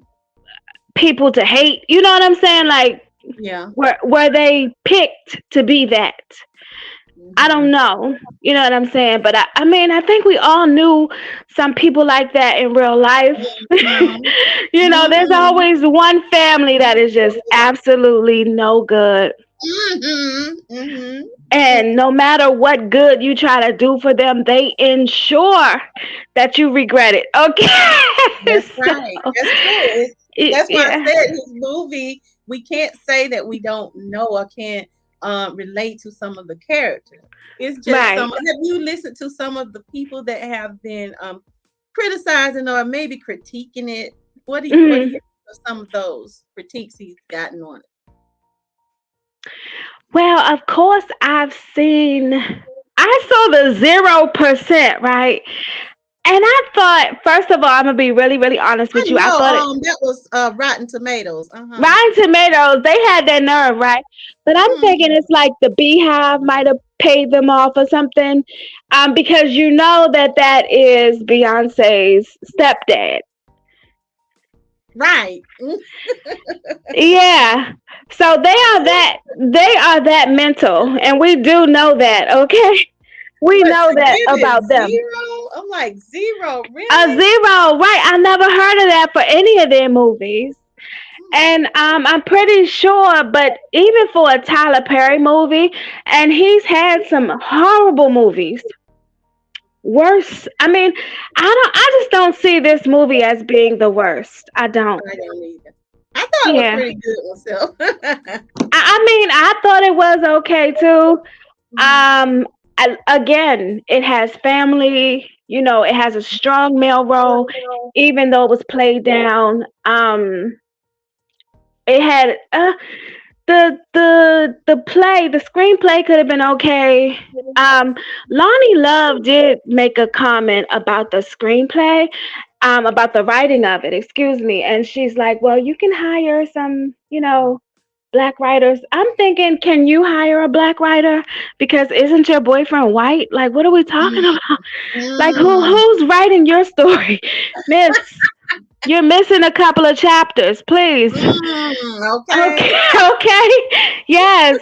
people to hate? You know what I'm saying? Like, Yeah. were they picked to be that? I Hmm. don't know. You know what I'm saying? But I mean, I think we all knew some people like that in real life. Hmm. You know, there's Hmm. always one family that is just absolutely no good. Hmm. Hmm. And no matter what good you try to do for them, they ensure that you regret it. Okay. That's right. That's true. That's why I Yeah. said his movie, we can't say that we don't know or can't relate to some of the characters. It's just some. Right. Have you listened to some of the people that have been criticizing or maybe critiquing it? What do you Mhm. think of some of those critiques he's gotten on it? Well, of course, I saw the 0%, right? And I thought, first of all, I'm gonna be really, really honest I with you. I know. thought it That was Rotten Tomatoes. Uh-huh. Rotten Tomatoes, they had that nerve, right? But I'm thinking Mm, it's like the Beehive might have paid them off or something, because you know that is Beyonce's stepdad. right. Mm, Yeah. So they are that mental, and we do know that, okay? We but know to that give it about them. zero, I'm like zero, A really? zero, right? I never heard of that for any of their movies. And I'm pretty sure, but even for a Tyler Perry movie, and he's had some horrible movies. Worse. I mean, I just don't see this movie as being the worst. I don't. I don't either. I thought it was Yeah. pretty good myself. I mean, I thought it was okay too. Mhm. Again, it has family. It has a strong male role, even though it was played down. It had the screenplay could have been okay. Lonnie Love did make a comment about the screenplay, about the writing of it, excuse me, and she's like, well, you can hire some, black writers. I'm thinking, can you hire a black writer? Because isn't your boyfriend white? Like, what are we talking about? Like, Mm, who's writing your story? Miss, you're missing a couple of chapters, please. okay. Okay, okay. Yes.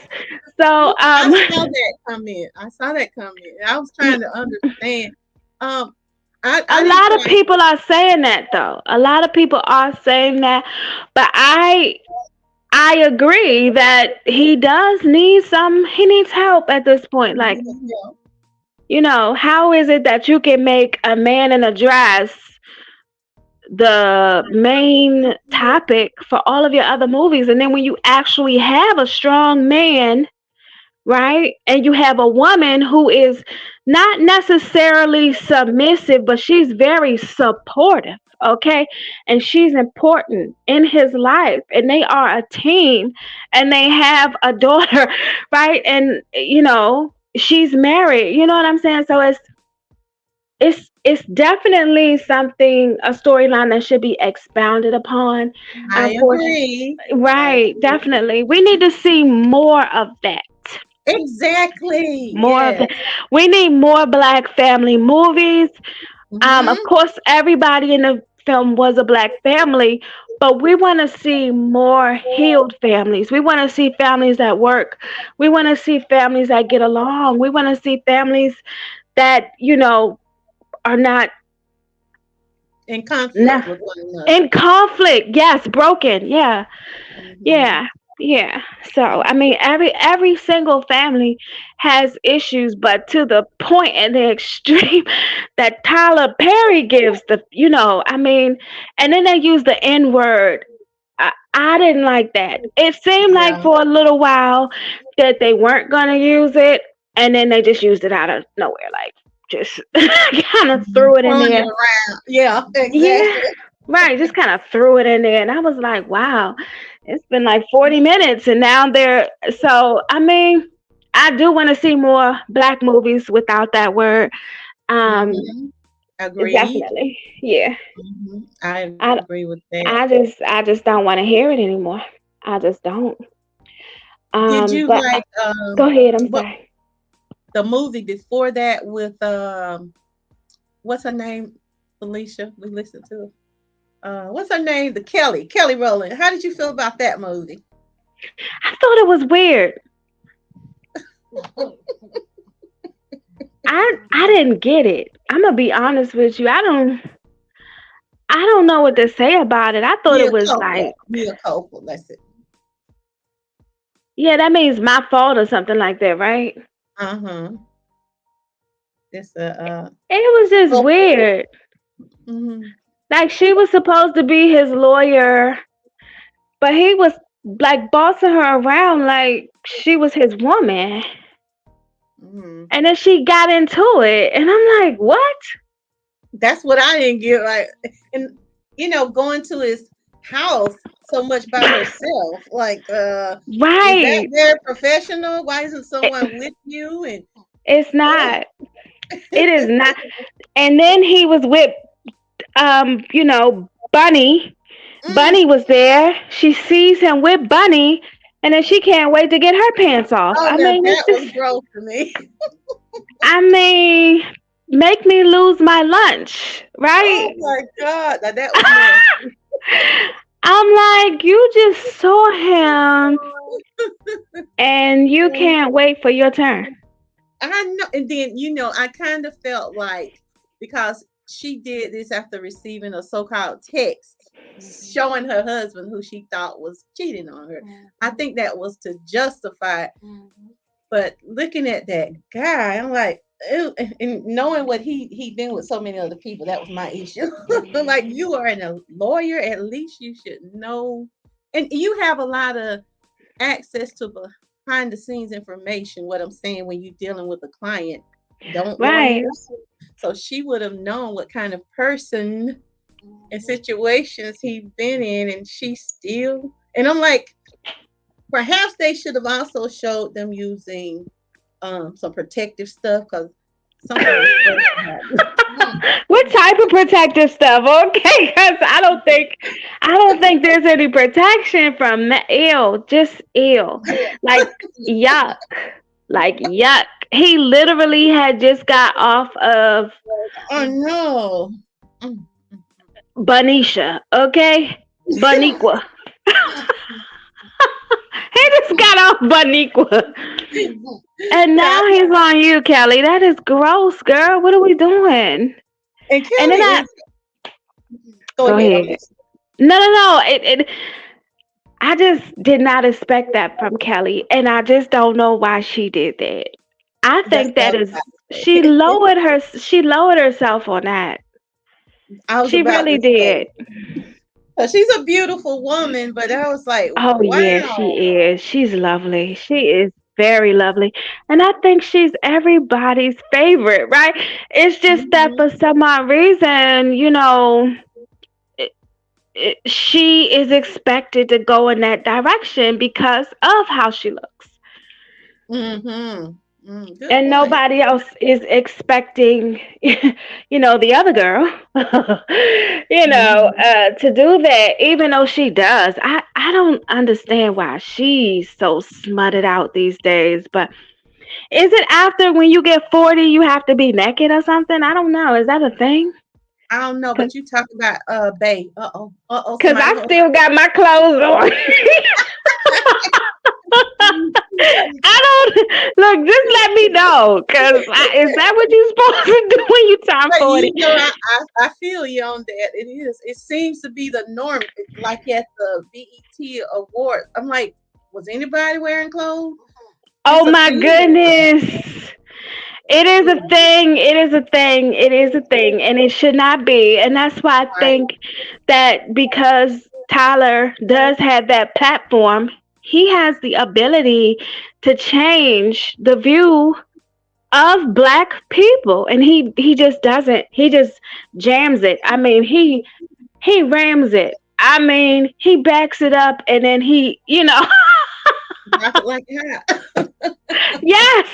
So, I saw that comment. I saw that comment. I was trying to understand. Um, I a didn't lot of quite. people are saying that though. A lot of people are saying that, but I agree that he needs help at this point. Like, Yeah. how is it that you can make a man in a dress the main topic for all of your other movies, and then when you actually have a strong man, right? And you have a woman who is not necessarily submissive, but she's very supportive, okay? And she's important in his life, and they are a team, and they have a daughter, right? And she's married, you know what I'm saying? So it's definitely something, a storyline that should be expounded upon. I Unfortunately, agree. I right, agree. definitely. We need to see more of that. Exactly. More of Yes. that. We need more black family movies. Of Mm-hmm. course, everybody in the film was a black family, but we want to see more healed families. We want to see families that work. We want to see families that get along. We want to see families that, are not In conflict nah, with one another. in conflict. Yes, broken. Yeah. Mm-hmm. Yeah, yeah. So I mean, every single family has issues, but to the point and the extreme that Tyler Perry gives I mean, and then they use the N word. I didn't like that. It seemed like Yeah. for a little while that they weren't gonna use it, and then they just used it out of nowhere, like just kind of threw it in Throwing it there. around. Yeah, Yeah, exactly. right. Just kind of threw it in there, and I was like, "Wow, it's been like 40 minutes, and now they're." So, I mean, I do want to see more black movies without that word. Um, Mm-hmm. Agreed. Definitely, yeah. I I, agree with that. I just don't want to hear it anymore. I just don't. Did you But like go ahead. I'm what sorry. the movie before that with what's her name? Felicia. We listened to. What's her name? The Kelly Rowland. How did you feel about that movie? I thought it was weird. I didn't get it. I'm gonna be honest with you. I don't know what to say about it. I thought Mia it was Copa. like, Mia Copa. That's it. yeah, that means my fault or something like that, right? Uh huh. It's a It was just Copa. weird. Mm-hmm. Like she was supposed to be his lawyer, but he was like bossing her around like she was his woman. Mm-hmm. And then she got into it, and I'm like, what? That's what I didn't get right. And going to his house so much by herself. Like, is that Right. very professional? Why isn't It, someone with you? And it's oh, not. It is not. And then he was with Bunny. Mm. Bunny was there. She sees him with Bunny, and then she can't wait to get her pants off. Oh, I now mean, it's that was just, gross to me. I mean, make me lose my lunch, Oh right? my God. Now that was nasty. I'm like, you just saw him and you can't wait for your turn. I know. And then, I kind of felt like because she did this after receiving a so called text showing her husband who she thought was cheating on her. I think that was to justify. But looking at that guy, I'm like, ew, and knowing what he been with so many other people, that was my issue. Like you are a lawyer, at least you should know, and you have a lot of access to behind the scenes information. What I'm saying when you're dealing with a client, don't Right. lawyers? So she would have known what kind of person and situations he's been in, and she still. And I'm like, perhaps they should have also showed them using some protective stuff because something was supposed to happen. What type of protective stuff? Okay, because I don't think there's any protection from that. Ew, just ew. Like yuck, like yuck. He literally had just got off of Oh no. Mm. Benicia. Okay, Boniqua. He just got off Boniqua, and Yeah, now he's on you, Kelly. That is gross, girl. What are we doing? and And Kelly then I is. Go go ahead. I'm ahead. listening. No, no, no. I just did not expect that from Kelly, and I just don't know why she did that. I That's think what that I was is about to say. she lowered herself on that. I was She about really to say. did. 'Cause she's a beautiful woman, but I was like, Oh yeah, she wow. is. She's lovely. She is very lovely. And I think she's everybody's favorite, right? It's just that Mhm. for some odd reason, she is expected to go in that direction because of how she looks. Mhm. Good And point. nobody else is expecting the other girl Mhm. to do that, even though she does. I don't understand why she's so smutted out these days. But is it after when you get 40 you have to be naked or something? I don't know. Is that a thing? I don't know, Because but you talk about Bay. Uh-oh. Uh-oh, somebody I gonna still got my clothes on. I don't look. Just let me know, cause is that what you supposed to do when you turn but 40? I feel you on that. It is. It seems to be the norm. Like at the BET Award. I'm like, was anybody wearing clothes? Oh It's a my thing. goodness! It is a thing. It is a thing. It is a thing, and it should not be. And that's why I Right. think that because Tyler does have that platform, he has the ability to change the view of black people, and he just doesn't. He just jams it. I mean, he rams it. I mean, he backs it up, and then Drop it like that. yes,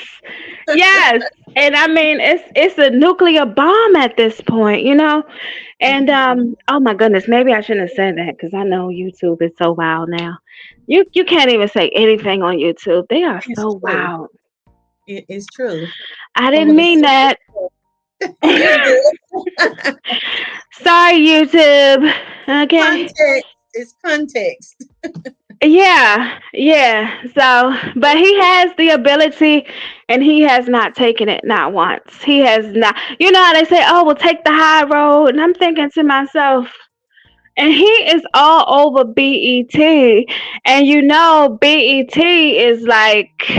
yes. And I mean, it's a nuclear bomb at this point. And Mhm. oh my goodness, maybe I shouldn't have said that because I know YouTube is so wild now. You can't even say anything on YouTube. They are It's so true. wild. It is true. I Over didn't the mean that. you're good. Sorry, YouTube. Okay. Context is context. Yeah, yeah. So, but he has the ability and he has not taken it not once. He has not. You know how they say, oh, we'll take the high road. And I'm thinking to myself, and he is all over BET. And BET is like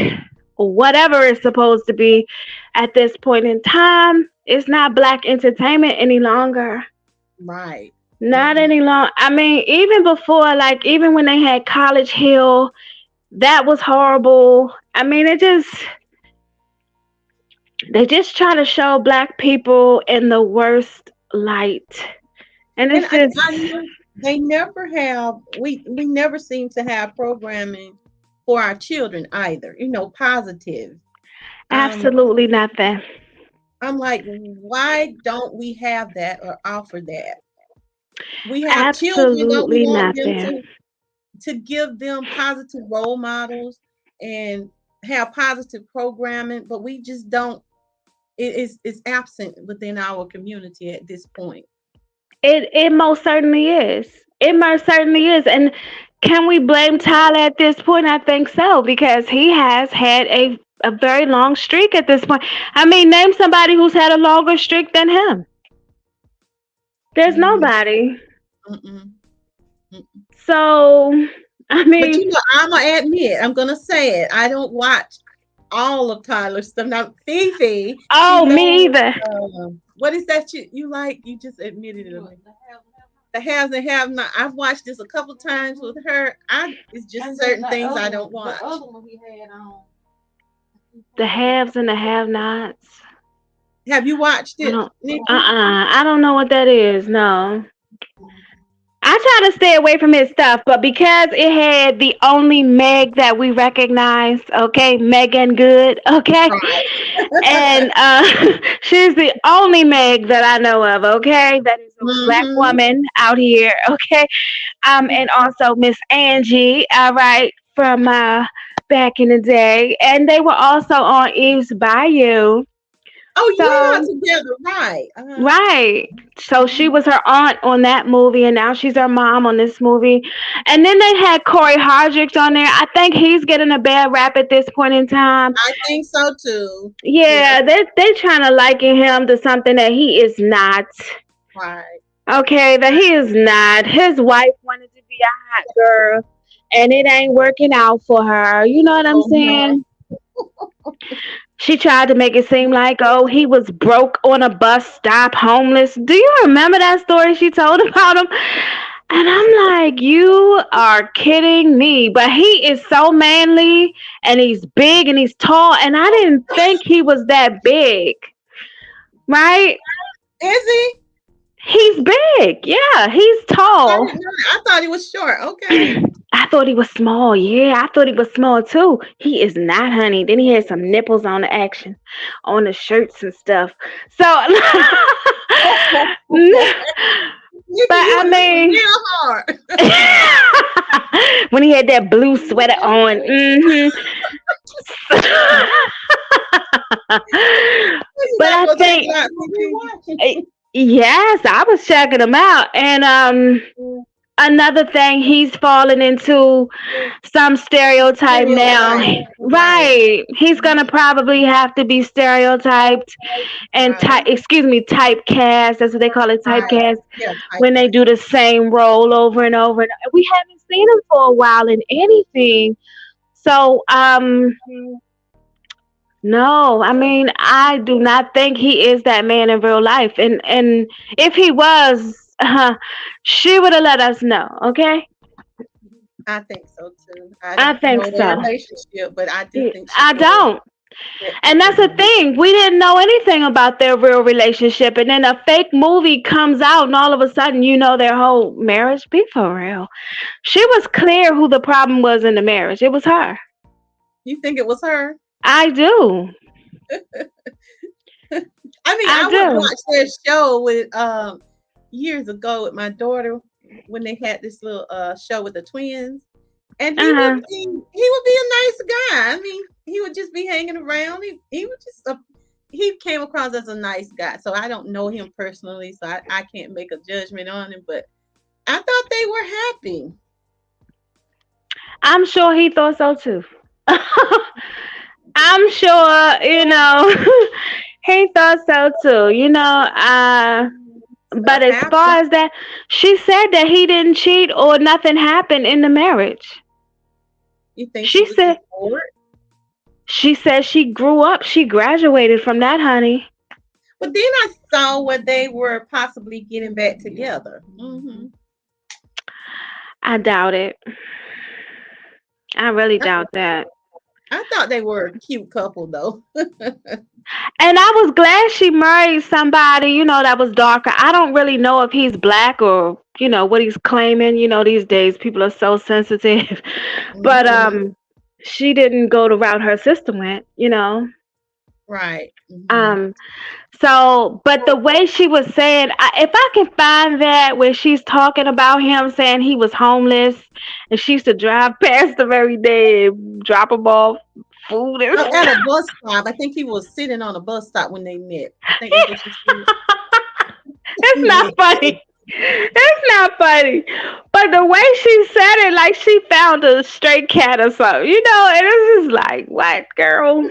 whatever it's supposed to be at this point in time. It's not black entertainment any longer. Right. Not Mhm. any long. I mean, even before, like even when they had College Hill, that was horrible. I mean, they just try to show black people in the worst light, and And it's just I know they never have. We never seem to have programming for our children either. Positive. Um, absolutely nothing. I'm like, why don't we have that or offer that? We have children, don't we Absolutely want them nothing. to give them positive role models and have positive programming, but we just don't. It's absent within our community at this point. It most certainly is. It most certainly is. And can we blame Tyler at this point? I think so, because he has had a very long streak at this point. I mean, name somebody who's had a longer streak than him. There's Mhm. nobody. Mm-mm. Mm. So, I But mean, you know, I'm gonna admit, I'm gonna say it. I don't watch all of Tyler's stuff. Now, Fifi, she oh, me loves. either. What is that you like? You just admitted it. The haves and have not. I've watched this a couple times with her. It's just And then certain things I don't the watch. other one he had on. The haves and the have-nots. Have you watched I it, don't. Nikki? I don't know what that is. No. I try to stay away from his stuff, but because it had the only Meg that we recognize, okay, Megan Good, okay, and she's the only Meg that I know of, okay, that is a black Mm-hmm. woman out here, okay, and also Miss Angie, all right, from back in the day, and they were also on Eve's Bayou, Oh yeah, so. together, right? Right. So she Mhm. was her aunt on that movie, and now she's her mom on this movie. And then they had Corey Hardricks on there. I think he's getting a bad rap at this point in time. I think so too. Yeah, Yeah, they trying to liken him to something that he is not. right. Okay, that he is not. His wife wanted to be a hot girl, and it ain't working out for her. You know what I'm Oh no. saying? She tried to make it seem like, oh, he was broke on a bus stop, homeless. Do you remember that story she told about him? And I'm like, you are kidding me. But he is so manly and he's big and he's tall. And I didn't think he was that big, right? Is he? He's big. Yeah, he's I tall. didn't know that. I thought he was short. Okay. I thought he was small. Yeah, I thought he was small too. He is not, honey. Then he had some nipples on the action, on the shirts and stuff. So, but Nikki, you I were looking mean, real hard. when he had that blue sweater on, You but gotta I go check think it out, Rewatching. eh, yes, I was checking him out, and Nikki. another thing he's fallen into some stereotype now. Stereotype. Right. Right. He's gonna Mhm. probably have to be stereotyped and Right. typecast. That's what they call it, Right. typecast, Yeah, when they typecast. do the same role over and over. And we haven't seen him for a while in anything. So no, I mean I do not think he is that man in real life. And if he was, she would have let us know, okay? I think so too. I I don't think know their so. relationship, but I do think she I would don't. let And people that's the know. thing. We didn't know anything about their real relationship. And then a fake movie comes out, and all of a sudden, you know their whole marriage. Be for real. She was clear who the problem was in the marriage. It was her. You think it was her? I do. I mean, I I would do. watch their show with years ago with my daughter when they had this little show with the twins. And Uh-huh. he would be a nice guy. I mean, he would just be hanging around. He would just he came across as a nice guy. So I don't know him personally, so I can't make a judgment on him. But I thought they were happy. I'm sure he thought so too. I'm sure, he thought so too. But Stuff as happened. far as that, she said that he didn't cheat or nothing happened in the marriage. You think she She was said just bored? She said she grew up, she graduated from that, honey. But then I saw where they were possibly getting back together. I doubt it. I really I, doubt that. I thought they were a cute couple though. And I was glad she married somebody, that was darker. I don't really know if he's black or, what he's claiming. These days people are so sensitive. But Mhm. she didn't go the route her sister went. Right. Hmm. Um, so, but the way she was saying, if I can find that where she's talking about him saying he was homeless and she used to drive past him every day and drop him off food and Oh, at a stuff. bus stop. I think he was sitting on a bus stop when they met. I think that's what she said. It's not funny. It's not funny. But the way she said it, like she found a stray cat or something, and it's just like, what, girl?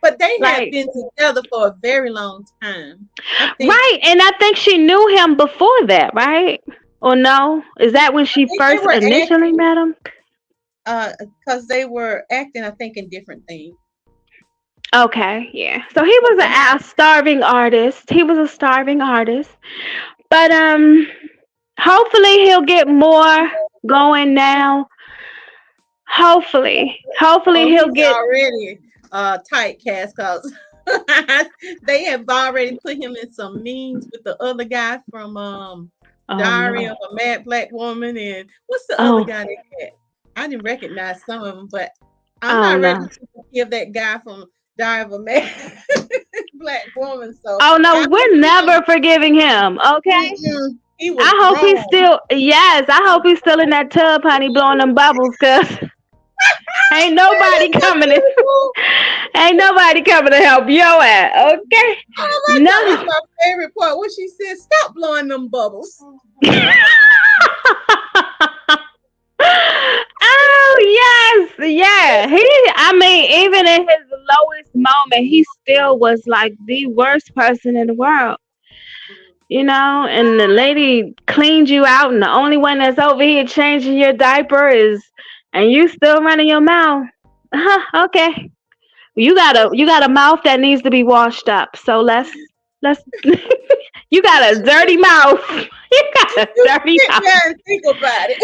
But they had Like, been together for a very long time. I think right. And I think she knew him before that, right? Or no? Is that when she they first were initially met him? because they were acting, I think, in different things. Okay, yeah. So he was But a starving artist. He was a starving artist. But hopefully he'll get more going now. Hopefully oh, he'll he's get. already typecast because they have already put him in some memes with the other guy from Oh Diary no. of a Mad Black Woman, and what's the other Oh, guy they had? I didn't recognize some of them, but I'm oh not ready no. to forgive that guy from Diary of a Mad Black Woman. So Oh I no, hope we're he never don't. forgiving him. Okay. He I was hope he's wrong. still. Yes, I hope he's still in that tub, honey, blowing them bubbles, cause ain't nobody That's my coming. favorite one. Ain't nobody coming to help your ass. Okay. Oh my God, No. that's my favorite part. When she said, "Stop blowing them bubbles." Oh yes, yeah. I mean, even in his lowest moment, he still was like the worst person in the world. And the lady cleaned you out, and the only one that's over here changing your diaper and you still running your mouth. Huh, okay. You got a mouth that needs to be washed up. So let's you got a dirty mouth. You got a You dirty sit there and think about it.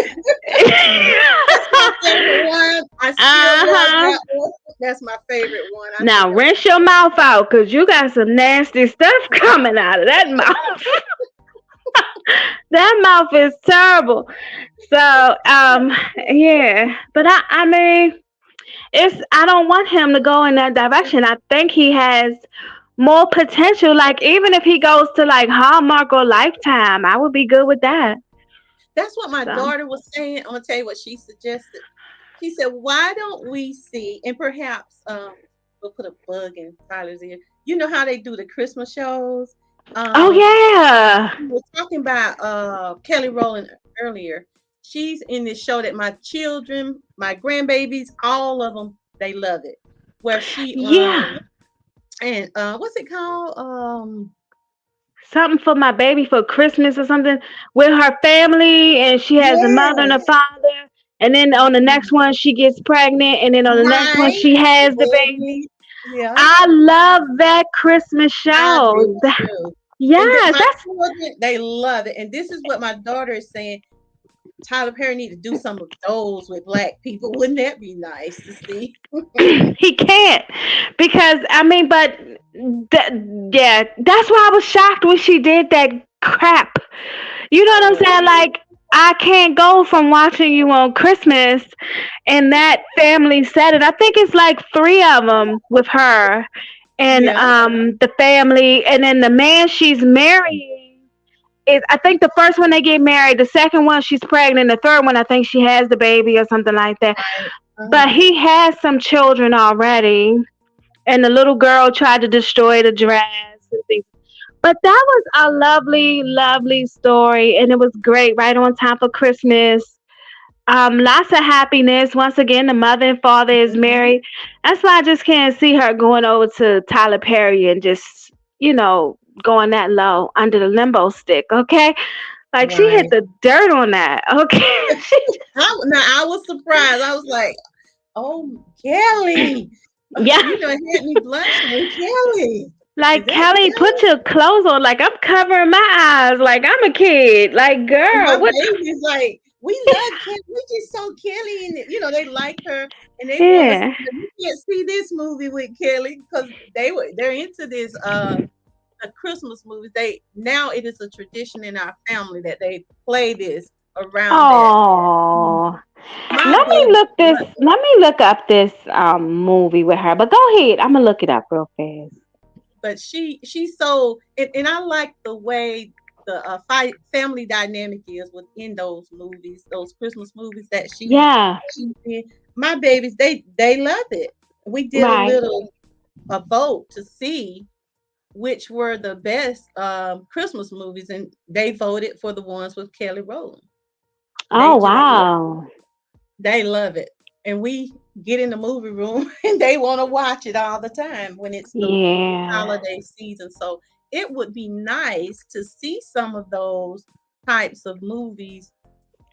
That's my favorite one. I still love Uh-huh. that one. That's my favorite one. I think Now that's rinse your mouth out because you got some nasty stuff coming out of that mouth. That mouth is terrible. So, yeah. But I mean, I don't want him to go in that direction. I think he has more potential. Like even if he goes to like Hallmark or Lifetime, I would be good with that. what my So, daughter was saying. I'm gonna tell you what she suggested. She said, "Why don't we see?" And perhaps we'll put a bug in Tyler's ear. You know how they do the Christmas shows. oh Um, yeah, we were talking about Kelly Rowland earlier. She's in this show that my children, my grandbabies, all of them, they love it. Where she yeah. and what's it called? Something for my baby for Christmas or something with her family, and she has a mother and a Yes, father. And then on the next one, she gets pregnant, and then on the next one, right. she has the baby. Baby. Yeah, I love that Christmas I show. do too. And Yes, my that's children, they love it. And this is what my daughter is saying. Tyler Perry need to do some of those with black people. Wouldn't that be nice to see? he can't because I mean, but yeah, that's why I was shocked when she did that crap. You know what I'm Oh, saying? Like, I can't go from watching you on Christmas and that family setting. I think it's like three of them with her and yeah. the family, and then the man she's marrying is. I think the first one they get married, the second one she's pregnant, the third one I think she has the baby or something like that. Right. But Uh-huh. he has some children already, and the little girl tried to destroy the dress and things. But that was a lovely, lovely story, and it was great, right on time for Christmas. Lots of happiness. Once again, the mother and father is Mhm. married. That's why I just can't see her going over to Tyler Perry and just, going that low under the limbo stick. Okay, like she hit Right. the dirt on that. Okay, Now I was surprised. I was like, "Oh, Kelly," yeah. it had me blushing. Kelly, is Like that Kelly, put Kelly? your clothes on. Like I'm covering my eyes. Like I'm a kid. Like And girl, my what? baby's like, "We love Kelly. We just saw Kelly, and they like her, and they want us. Yeah. You can't see this movie with Kelly because they're into this the Christmas movies. They now it is a tradition in our family that they play this around that. Oh, My baby loved it. Let me look up this movie with her. But go ahead. I'm gonna look it up real fast. But she's so, and I like the way the family dynamic is within those movies, those Christmas movies that Yeah. she's in. My babies, they love it. We did a Right. little a vote to see which were the best Christmas movies, and they voted for the ones with Kelly Rowland. They Oh just wow. they love it, and we get in the movie room and they want to watch it all the time when it's the Yeah. holiday season. So it would be nice to see some of those types of movies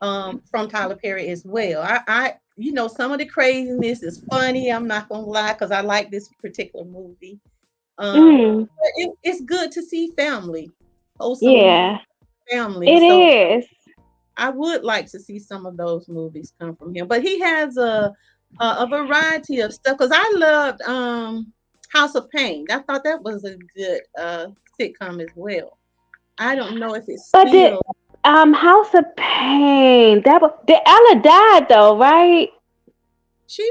from Tyler Perry as well. Some of the craziness is funny. I'm not gonna lie, because I like this particular movie. Mm. But it's good to see family, wholesome Yeah. family. It So is. I would like to see some of those movies come from him. But he has a variety of stuff, because I loved House of Pain. I thought that was a good sitcom as well. I don't know if it's But the still. House of Pain. That was the Ella died though, right? She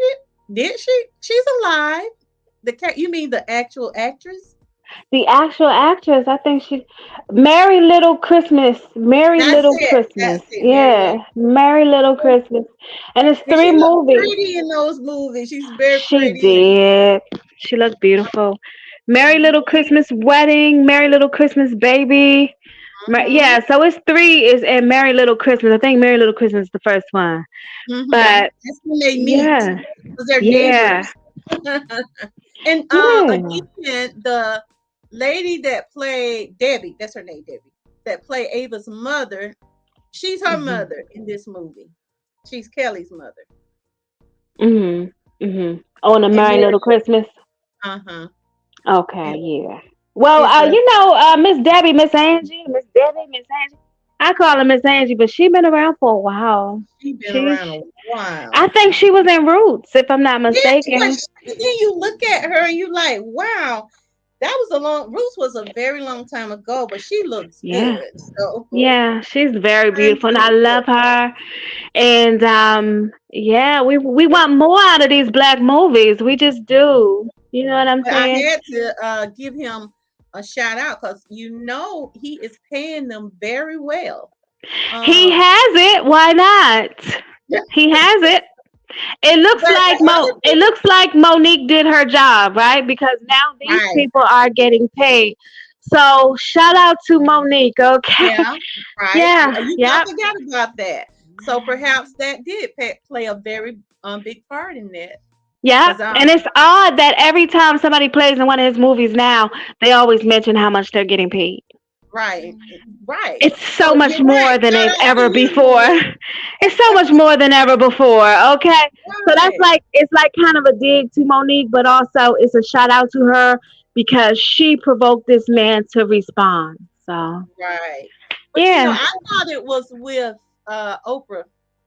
did she? She's alive. The cat? You mean the actual actress? The actual actress, I think she Merry Little Christmas. Merry That's Little it. Christmas. That's it. Mary Yeah. Lou. Merry Little Christmas. And it's And three she looked movies. pretty in those movies. She's very She pretty. And did. She looked beautiful. Merry mhm, Little Christmas Wedding, Merry Little Christmas Baby. mhm, Yeah, so it's three is and Merry Little Christmas. I think Merry Little Christmas is the first one. mhm. But That's when they meet, yeah. because they're Yeah. neighbors. And Yeah. again, the lady that played Debbie, that's her name, Debbie, that played Ava's mother, she's her Mhm. mother in this movie. She's Kelly's mother. Mhm. Mhm. On a And Merry Mary, Little Christmas. uh-huh. Okay, And yeah. Well, it's a Miss Debbie, Miss Angie, Miss Debbie, Miss Angie. I call her Miss Angie, but she been around for a while. She been She, around a I while. think she was in Roots, if I'm not Yeah, mistaken. then you look at her and you like, wow, that was a long. Ruth was a very long time ago, but she looks Yeah, good. So yeah, she's very time beautiful, and to I love her. And yeah, we want more out of these black movies. We just do. You know what I'm But I saying? had to give him a shout out, because he is paying them very well. He Um, has it. Why not? yeah, He has it. but the other It looks like Monique did her job, right? Because now these right, people are getting paid. So shout out to Monique, okay? yeah, right. Yeah, I yeah, forgot about that. So perhaps that did play a very big part in that, yeah. because And it's odd that every time somebody plays in one of his movies now, they always mention how much they're getting paid. right, right. It's So so much you're right. more than Shout they've out to ever you, before. Monique. It's so much more than ever before, okay? So that's Right, like it's like kind of a dig to Monique, but also it's a shout out to her because she provoked this man to respond. So right. But yeah. I thought it was with Oprah.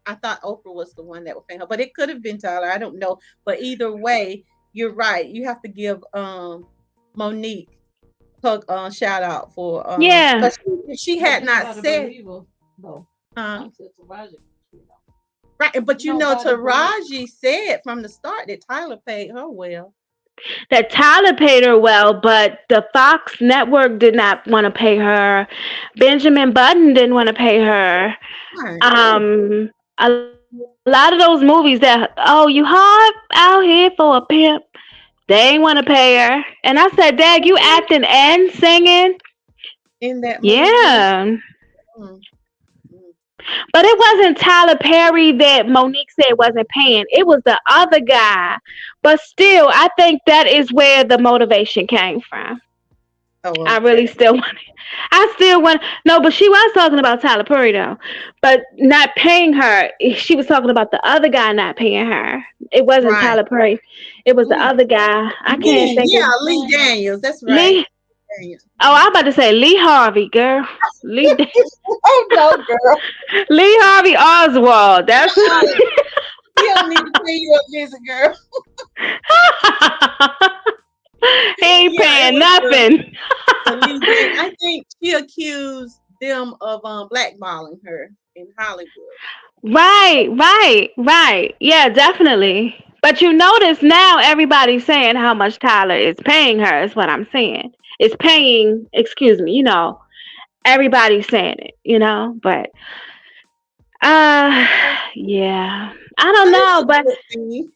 I thought Oprah was the one that was paying her, but it could have been Tyler. I don't know. But either way, you're right. You have to give Monique her shout out for Yeah. because she But had you not gotta said believe her, though. uh, I'm said to Roger, you know. right. But Nobody believe. Taraji said from the start that Tyler paid her well. That Tyler paid her well, but the Fox network did not want to pay her. Benjamin Button didn't want to pay her. Right. A lot of those movies that you hard out here for a pimp. They ain't want to pay her. And I said, Dag, you acting and singing? In that movie. Yeah. Mm, mm. But it wasn't Tyler Perry that Monique said wasn't paying. It was the other guy. But still, I think that is where the motivation came from. Oh, I really okay. still want it. I still want no, but she was talking about Tyler Perry though. But not paying her. She was talking about the other guy not paying her. It wasn't Right. Tyler Perry. It was the Ooh, other guy. I can't Lee, think of yeah, Lee Daniels. That's right. Lee. Daniels. Oh, I'm about to say Lee Harvey, girl. Lee Oh no, girl. Lee Harvey Oswald. That's He don't need to pay you a visit, girl. he ain't Yeah, it paying was nothing. the Lee Daniels. I think she accused them of blackballing her in Hollywood. Right. Yeah, definitely. But you notice now everybody's saying how much Tyler is paying her, is what I'm saying. Is paying, excuse me, everybody's saying it, but uh yeah. I don't But it's know, a but good thing.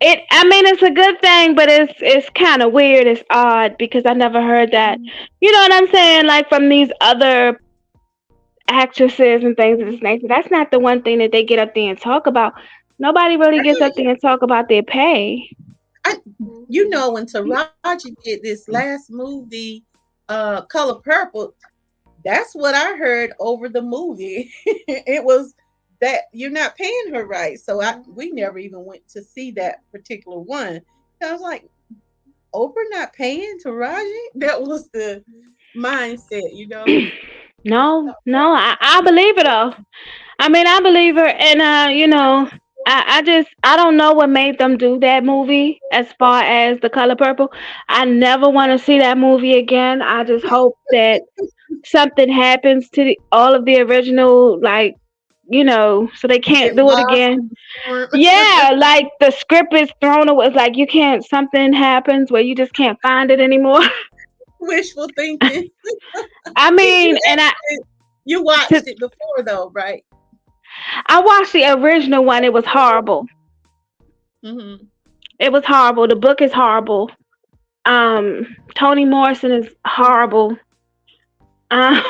it's a good thing, but it's kind of weird, it's odd because I never heard that. You know what I'm saying? Like from these other actresses and things of this nature. That's not the one thing that they get up there and talk about. Nobody really gets up Right. there and talk about their pay. I, when Taraji did this last movie, Color Purple, that's what I heard over the movie. It was that you're not paying her right. So we never even went to see that particular one. I was like, Oprah not paying Taraji? That was the mindset. No, I believe it though. I believe her, and I don't know what made them do that movie as far as The Color Purple. I never want to see that movie again. I just hope that something happens to all of the original, like, so they Get can't do it lost again. in the storm. Yeah, like the script is thrown away. It's like you can't. Something happens where you just can't find it anymore. Wishful thinking. I Did you mean, and you to, watched it before though, right? I watched the original one. It was horrible. Mm-hmm. It was horrible. The book is horrible. Toni Morrison is horrible. Um,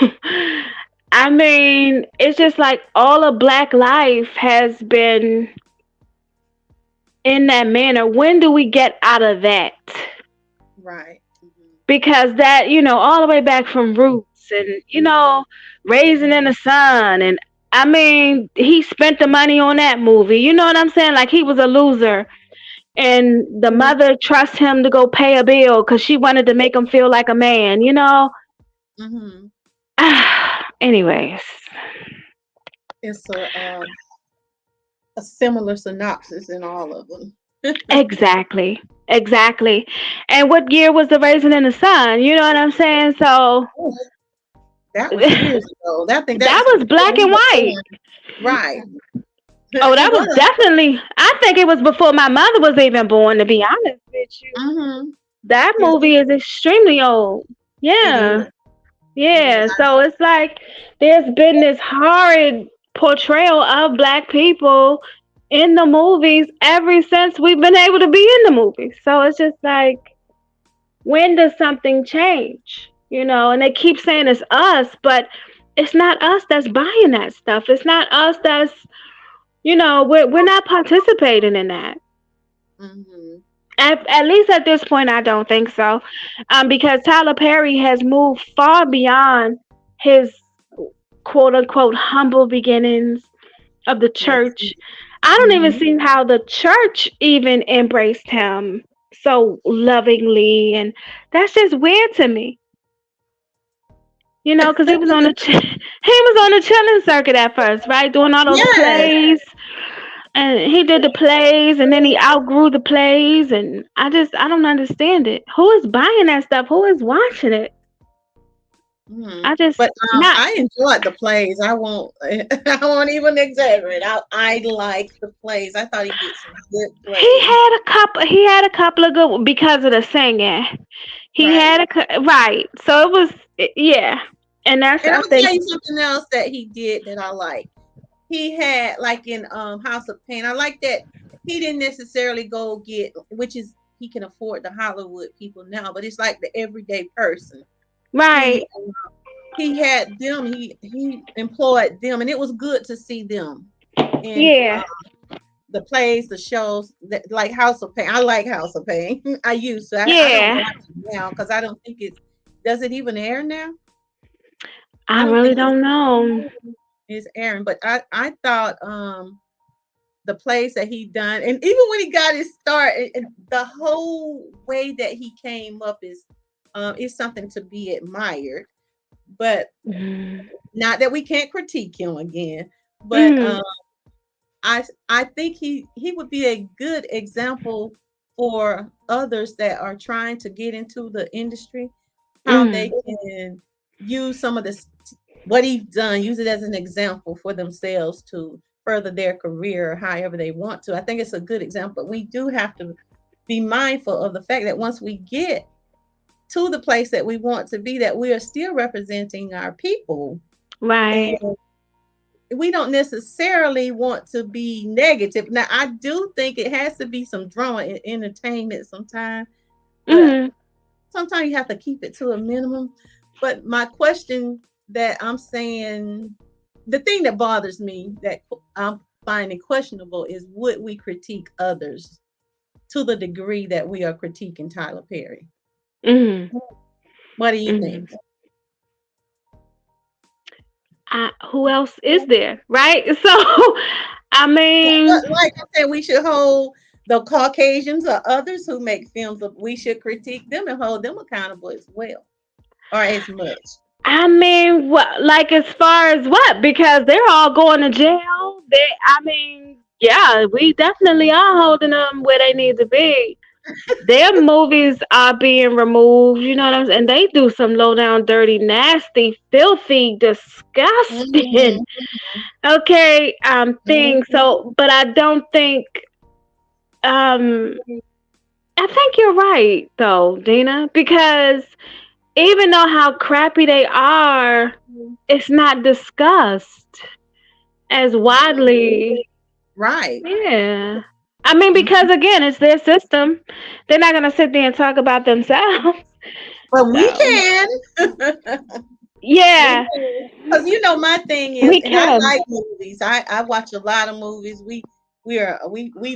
it's just like all of Black life has been in that manner. When do we get out of that? Right. Mm-hmm. Because that, all the way back from Roots and, Raising in the Sun. And he spent the money on that movie. You know what I'm saying? Like he was a loser. And the mother trusts him to go pay a bill because she wanted to make him feel like a man. Mm-hmm. Anyways. It's a similar synopsis in all of them. Exactly. And what year was the Raisin in the Sun? You know what I'm saying? So that was years ago. That was black and white. Right. Oh, that was definitely. I think it was before my mother was even born. To be honest with you, that movie is extremely old. Yeah. So it's like there's been this horrid portrayal of Black people in the movies ever since we've been able to be in the movies. So it's just like, when does something change? And they keep saying it's us, but it's not us that's buying that stuff. It's not us that's, we're not participating in that. Mm-hmm. At least at this point, I don't think so, because Tyler Perry has moved far beyond his quote unquote humble beginnings of the church. I don't even see how the church even embraced him so lovingly, and that's just weird to me. Because he was on the chilling circuit at first, right, doing all those plays. And he did the plays, and then he outgrew the plays, and I don't understand it. Who is buying that stuff? Who is watching it? But I enjoyed the plays. I won't even exaggerate. I like the plays. I thought he did some good plays. He had a couple of good because of the singing. He had right. So it was and that's. And I'll tell you something else that he did that I like. He had like in House of Pain. I like that he didn't necessarily go get, which is he can afford the Hollywood people now, but it's like the everyday person. Right. He had them. He employed them, and it was good to see them. And, the plays, the shows, like House of Pain. I like House of Pain. I used to. I don't watch it now because I don't think it. Does it even air now? I really don't know. It's airing, but I thought the plays that he done, and even when he got his start, the whole way that he came up is something to be admired. But not that we can't critique him again, but I think he would be a good example for others that are trying to get into the industry, how they can use some of the what he's done, use it as an example for themselves to further their career or however they want to. I think it's a good example. But we do have to be mindful of the fact that once we get to the place that we want to be, that we are still representing our people. Right. And we don't necessarily want to be negative. Now, I do think it has to be some drama and entertainment sometimes, but Hmm. sometimes you have to keep it to a minimum. But my question that I'm saying, the thing that bothers me that I'm finding questionable is, would we critique others to the degree that we are critiquing Tyler Perry? Hmm. What do you Hmm. think? Who else is there, right? So, I mean, Like I said, we should hold the Caucasians or others who make films. We should critique them and hold them accountable as well, or as much. what, like as far as what? Because they're all going to jail. I mean, yeah, we definitely are holding them where they need to be. Their movies are being removed, you know what I'm saying? And they do some low down, dirty, nasty, filthy, disgusting, Mhm, okay, things. mhm. So, but I don't think, um, I think you're right though, Dina, because even though how crappy they are, it's not discussed as widely. Right. Yeah. I mean, Mhm. because again, it's their system. They're not gonna sit there and talk about themselves. But we So can. We yeah, can. Because my thing is, we and I can. like movies. I watch a lot of movies. We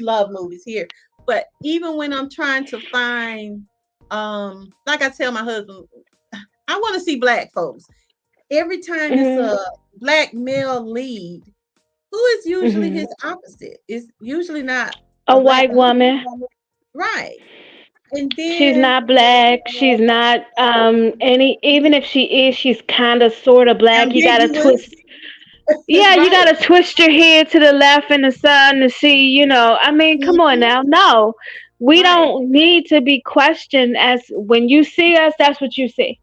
love movies here. But even when I'm trying to find, like I tell my husband, I want to see black folks. Every time it's Hmm. a black male lead, who is usually Hmm. his opposite? It's usually not A a black white woman. woman. Right. And She's then not black. She's not any. Even if she is, she's kind of sort of black. You gotta ambiguous. twist. Yeah, you Right. gotta twist your head to the left in the sun to see. I mean, come on Mhm. now. No, we Right. don't need to be questioned. As when you see us, that's what you see.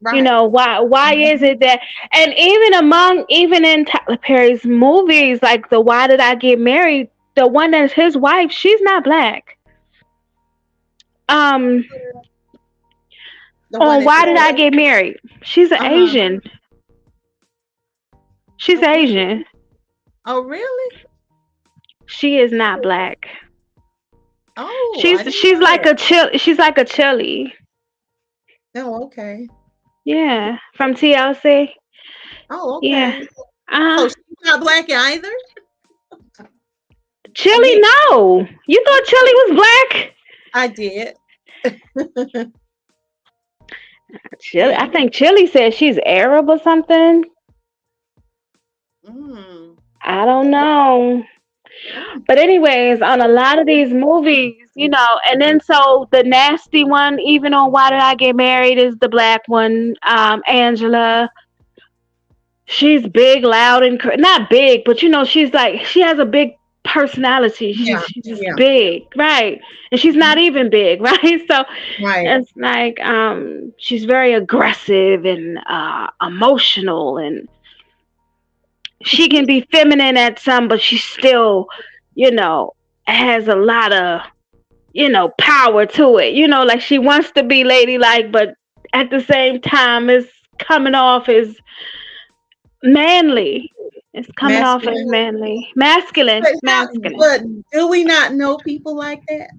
Right. Why is it that, and even in Tyler Perry's movies, like the Why Did I Get Married, the one that's his wife, she's not black. Um, The one on that's Why his Did I what? Get Married, she's an Uh-huh. Asian. She's Okay. Asian. Oh, really? She is not black. Oh, She's I didn't she's know like that. a chill. She's like a chili. Oh, okay. Yeah, from TLC. Oh, Yeah. okay. Uh So huh. she's not black either? Chili? Again, No. You thought Chili was black? I did. Chili. I Yeah. think Chili said she's Arab or something. Mm. I don't know. Oh. But anyways, on a lot of these movies, and then so the nasty one, even on Why Did I Get Married, is the black one, Angela. She's big, loud, and not big, but she's like she has a big personality. She's Yeah. she's just Yeah. big, right? And she's not even big, right? So Right. it's like she's very aggressive and emotional, and she can be feminine at some, but she still, you know, has a lot of, power to it. Like she wants to be ladylike, but at the same time, it's coming off as manly. It's coming off as Masculine. manly, masculine, But masculine. but do we not know people like that?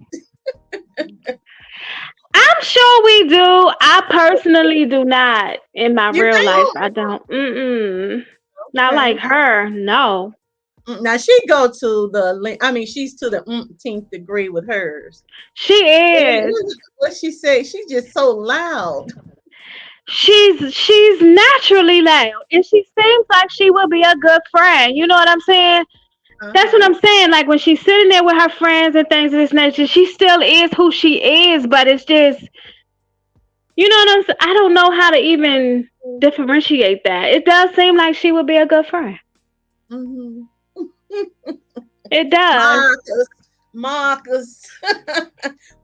I'm sure we do. I personally do not. In my You real life, think? I don't. Mm-mm. Not like Okay. her. No. Now she go to I mean, she's to the umpteenth degree with hers. She is. What she said, she's just so loud. She's naturally loud, and she seems like she would be a good friend. You know what I'm saying? That's what Uh-huh. I'm saying. Like when she's sitting there with her friends and things of this nature, she still is who she is. But it's just, what I'm saying. I don't know how to even differentiate that. It does seem like she would be a good friend. Hmm. It does. Marcus, Marcus.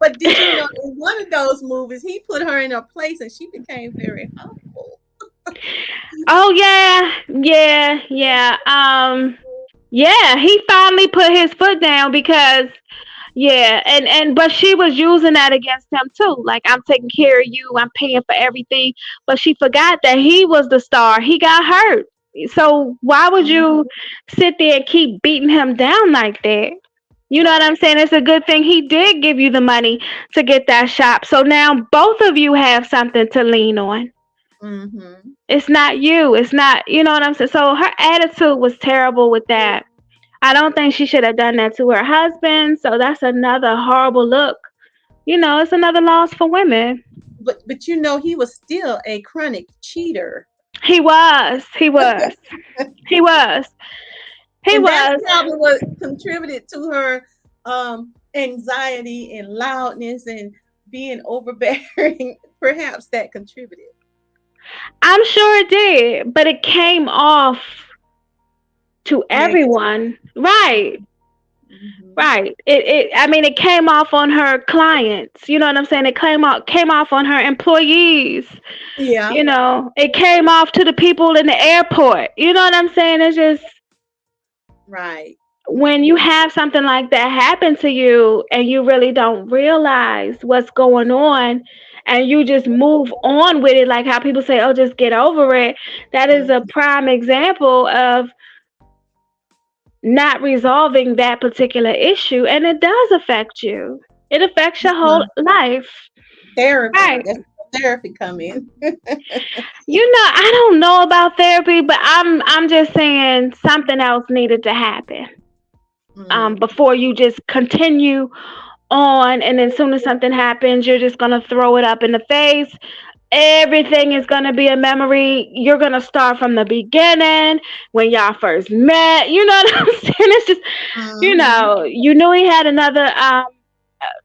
But did you know in one of those movies he put her in her place and she became very humble. Oh yeah. He finally put his foot down because yeah, and but she was using that against him too. Like I'm taking care of you, I'm paying for everything. But she forgot that he was the star. He got hurt. So why would Mhm. you sit there and keep beating him down like that? You know what I'm Right. saying? It's a good thing he did give you the money to get that shop. So now both of you have something to lean on. Mhm. It's not you. It's not, you know what I'm saying? So her attitude was terrible with that. I don't think she should have done that to her husband. So that's another horrible look. You know, it's another loss for women. But you know he was still a chronic cheater. He was. He was. He was. He And that's was. probably what contributed to her anxiety and loudness and being overbearing. Perhaps that contributed. I'm sure it did, but it came off to Negative. everyone. Right. Hmm. Right. I mean it came off on her clients. You know what I'm saying? It came off on her employees. Yeah. You know, it came off to the people in the airport. You know what I'm saying? It's just Right. when you Yeah. have something like that happen to you and you really don't realize what's going on and you just move on with it, like how people say, oh, just get over it. That is a Mhm. prime example of not resolving that particular issue, and it does affect you. It affects your That's whole why life. therapy. Right. That's where therapy come in. You know, I don't know about therapy, but I'm just saying something else needed to happen. Mm. Before you just continue on, and then soon as something happens, you're just gonna throw it up in the face. Everything is gonna be a memory. You're gonna start from the beginning when y'all first met. You know what I'm saying? It's just, Mhm. you knew he had another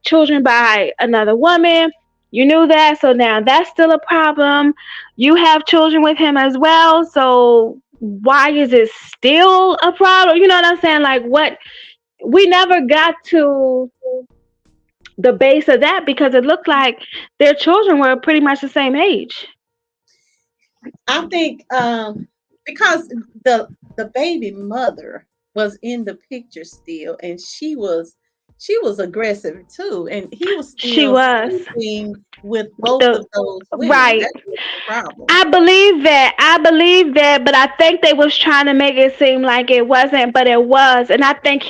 children by another woman. You knew that, so now that's still a problem. You have children with him as well, so why is it still a problem? You know what I'm saying? Like, what, we never got to the base of that because it looked like their children were pretty much the same age. I think because the baby mother was in the picture still, and she was aggressive too, and he was She still was. sleeping with both The of those women. right. That was the problem. I believe that. I believe that, but I think they was trying to make it seem like it wasn't, but it was. And I think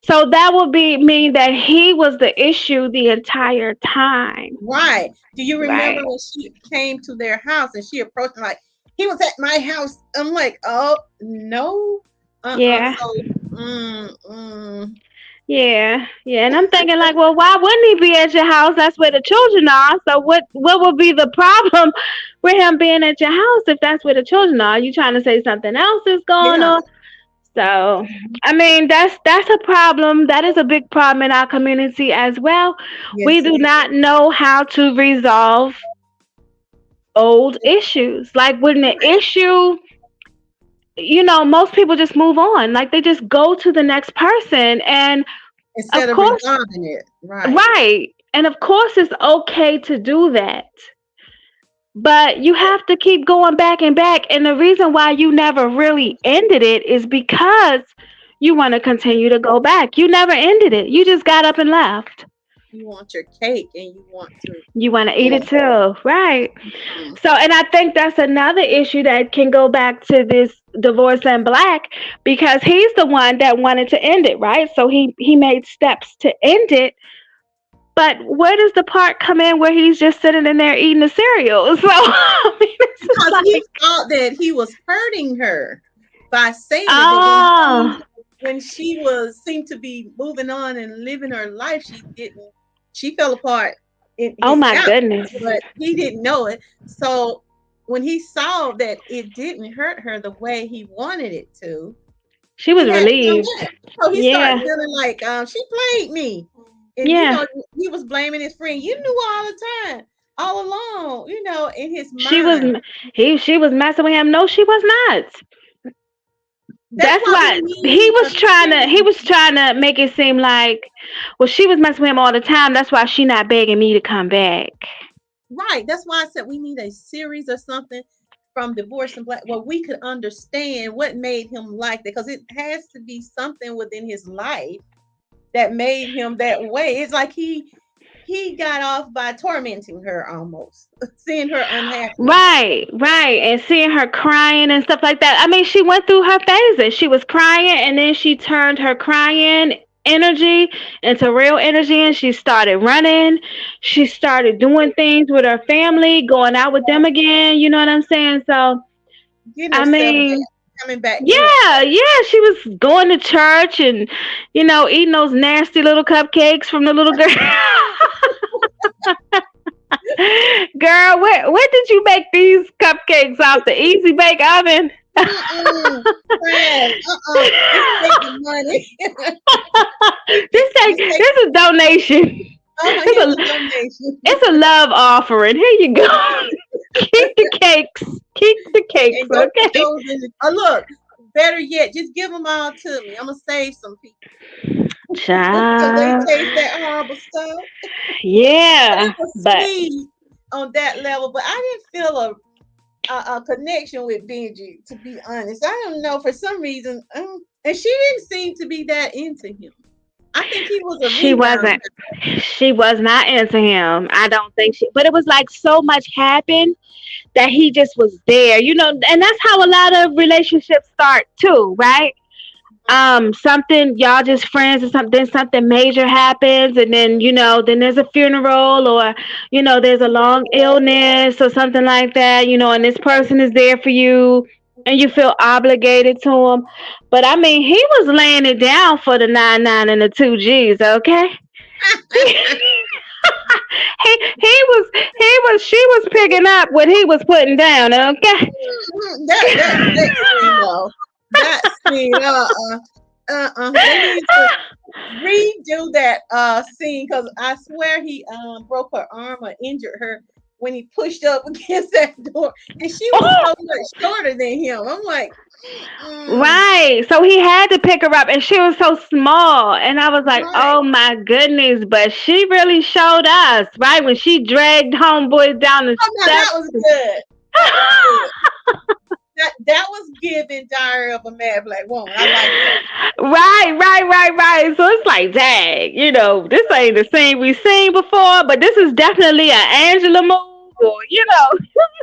so that would be mean that he was the issue the entire time. Right? Do you remember Right. when she came to their house and she approached him like he was at my house? I'm like, oh no, Yeah. So, Yeah. Yeah. And I'm thinking like, well, why wouldn't he be at your house? That's where the children are. So what would be the problem with him being at your house if that's where the children are? Are you trying to say something else is going yeah, on? So, I mean, that's a problem. That is a big problem in our community as well. We yes, it do is. not know how to resolve old issues. Like when the Right. issue, most people just move on. Like they just go to the next person. And of Instead of course, resolving it, right? right. And of course, it's okay to do that. But you have to keep going back and back. And the reason why you never really ended it is because you want to continue to go back. You never ended it. You just got up and left. You want your cake and you want to You want to eat go. it too. Right. Mm, So, and I think that's another issue that can go back to this divorce in black because he's the one that wanted to end it, right? So he made steps to end it. But where does the part come in where he's just sitting in there eating the cereal? So I mean, it's just because he like, thought that he was hurting her by saying it, but oh, when she was seemed to be moving on and living her life, she didn't. She fell apart in oh his my absence, goodness. but he didn't know it. So when he saw that it didn't hurt her the way he wanted it to, She was he had to come relieved. back. So he started Yeah, feeling like she played me, and yeah. he was blaming his friend. You knew all the time, all along. In his She was mind. she was messing with him. No, she was not. That's That's why we why need a he series. was trying to make it seem like, well, she was messing with him all the time. That's why she not begging me to come back. Right. That's why I said we need a series or something from Divorce and Black, well, we could understand what made him like that because it has to be something within his life that made him that way. It's like he got off by tormenting her almost, seeing her unhappy. Right, right. And seeing her crying and stuff like that. I mean, she went through her phases. She was crying and then she turned her crying energy into real energy and she started running. She started doing things with her family, going out with them again. You know what I'm saying? So, Getting I herself back, mean, coming back to herself. yeah, she was going to church and, eating those nasty little cupcakes from the little girl. Girl, where did you make these cupcakes off the Easy Bake Oven? Friend, it's taking money. This is a donation. Here's a donation. It's a love offering. Here you go. Keep the cakes. Keep the cakes, And don't put okay? those in look, better yet, just give them all to me. I'm gonna save some people so they Child. taste that horrible stuff. Yeah, It was but sweet on that level, but I didn't feel a connection with Benji, to be honest. I don't know, for some reason, and she didn't seem to be that into him. I think he was a she rebound. wasn't. She was not into him. I don't think but it was like so much happened that he just was there, and that's how a lot of relationships start too, right? Something, y'all just friends or something major happens and then then there's a funeral or there's a long illness or something like that, and this person is there for you and you feel obligated to him. But I mean, he was laying it down for the 99 and the 2 G's, okay? She was picking up what he was putting down, okay? That scene though. That scene, they need to redo that scene because I swear he broke her arm or injured her when he pushed up against that door, and she was so much shorter than him. I'm like, Right. So he had to pick her up and she was so small. And I was like, right. oh my goodness. But she really showed us, right? When she dragged homeboy down the Oh no, that steps. was good. That was good. That was giving Diary of a Mad Black Woman. I like that. Right. So it's like, dang, this ain't the same we seen before, but this is definitely an Angela move, or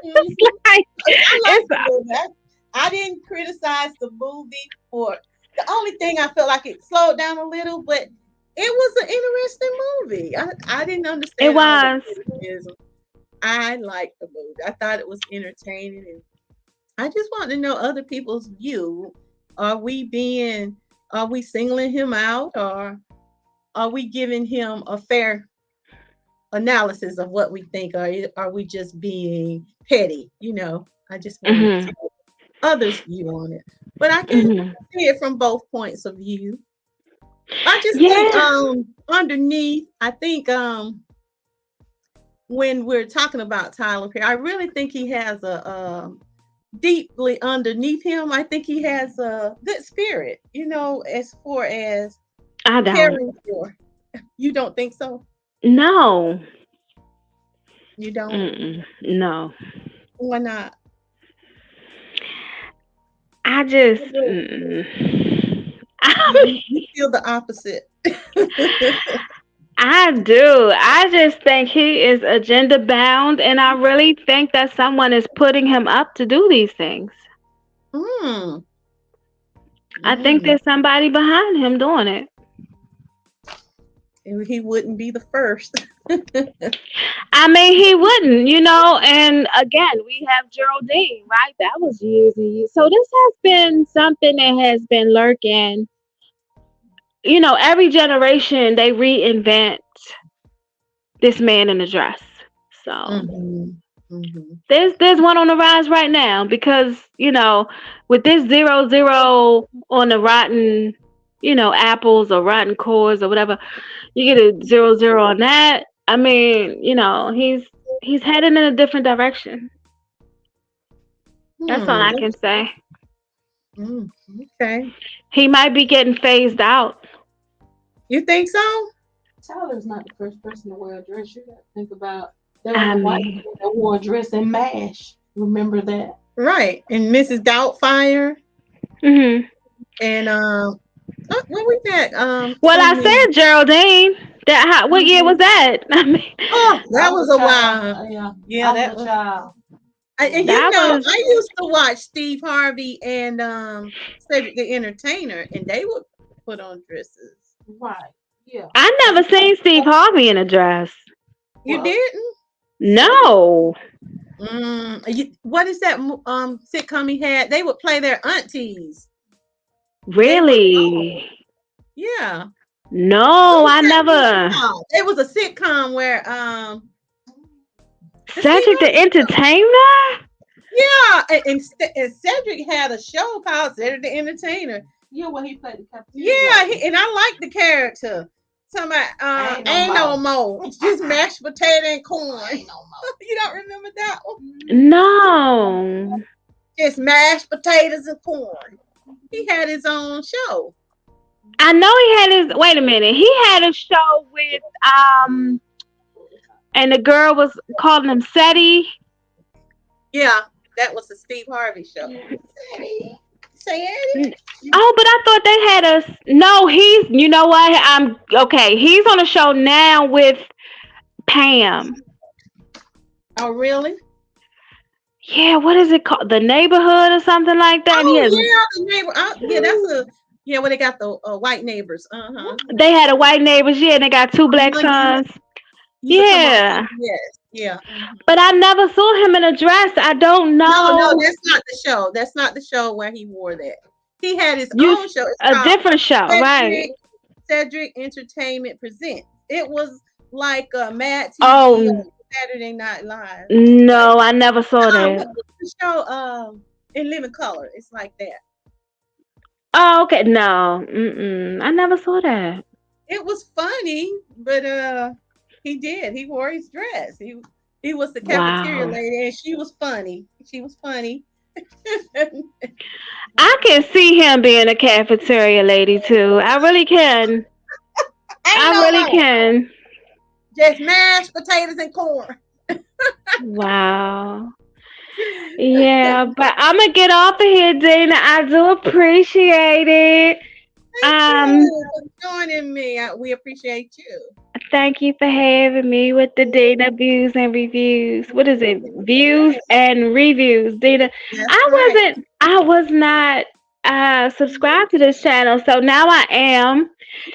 Mhm. it's like I like it's the movie. I didn't criticize the movie for the only thing I felt like it slowed down a little, but it was an interesting movie. I didn't it understand all the was. criticism. I liked the movie. I thought it was entertaining, and I just want to know other people's view. Are we singling him out, or are we giving him a fair analysis of what we think? Or are we just being petty? I just wanted Hmm. to others' view on it. But I can Hmm. see it from both points of view. I just think Yeah, underneath, I think when we're talking about Tyler Perry, I really think he has a deeply underneath him, I think he has a good spirit, as far as I don't. caring for. You don't think so? No. You don't? No. Why not? I just, You I you mean, feel the opposite. I do. I just think he is agenda bound, and I really think that someone is putting him up to do these things. Mm, I think mm. there's somebody behind him doing it. And he wouldn't be the first. I mean, he wouldn't, and again, we have Geraldine, right? That was years and years. So this has been something that has been lurking. Every generation they reinvent this man in a dress. So Hmm. Hmm. there's one on the rise right now because with this 0 0 on the rotten apples or rotten cores or whatever, you get a 0 0 on that. I mean, he's heading in a different direction. That's all Hmm. I can say. Mm, okay. He might be getting phased out. You think so? Tyler's not the first person to wear a dress. You got to think about there was I a white mean, man that wore a dress and MASH. Remember that? Right. And Mrs. Doubtfire Hmm. and what was that? Well, I Tony. said Geraldine. What year was that? I mean, Oh, that I was was a a child. while. Yeah, Yeah, I was that a was. child. And that was I used to watch Steve Harvey and Cedric the Entertainer, and they would put on dresses. Right. Yeah. I never seen Steve Harvey in a dress. You Well, didn't? Cedric. No, What is that sitcom he had? They would play their aunties. They were really. yeah. What No, was I that movie never. called? It was a sitcom where Steve Cedric the Harvey. Entertainer? Yeah, and Cedric had a show called Cedric the Entertainer. Yeah, well, he played the Yeah, cafeteria. and I like the character. Talking about Ain't no ain't no more. more. It's just mashed potato and corn. Ain't no more. You don't remember that one? No. Just mashed potatoes and corn. He had his own show. I know he had his. Wait a minute. He had a show with and the girl was calling him Seti. Yeah, that was the Steve Harvey show. Say Eddie? Oh, but I thought they had us. No, he's. You know what? I'm okay. He's on a show now with Pam. Oh, really? Yeah, what is it called? The Neighborhood or something like that. And he Oh, has, yeah, the neighbor. Yeah, that's a yeah. Where they got the white neighbors. they had a white neighbors. Yeah, and they got two black Uh-huh, sons. you talking about- Yeah, yes, yeah. but I never saw him in a dress. I don't No, know. that's not the show. That's not the show where he wore that. He had his You own show. It's a called different show, right? Cedric Entertainment Presents. It was like Mad TV Oh or Saturday Night Live. no, I never saw that. What was the show? In Living Color. It's like that. Oh, okay. No, I never saw that. It was funny, but he did. He wore his dress. He was the cafeteria Wow. lady, and she was funny. She was funny. I can see him being a cafeteria lady too. I really can. Ain't I no really more. can. Just mashed potatoes and corn. Wow. Yeah, but I'm gonna get off of here, Dana. I do appreciate it. Thank you for joining me. We appreciate you. Thank you for having me with the Dana Views and Reviews. What is it? Views and Reviews. Dana. That's right. I was not subscribed to this channel, so now I am.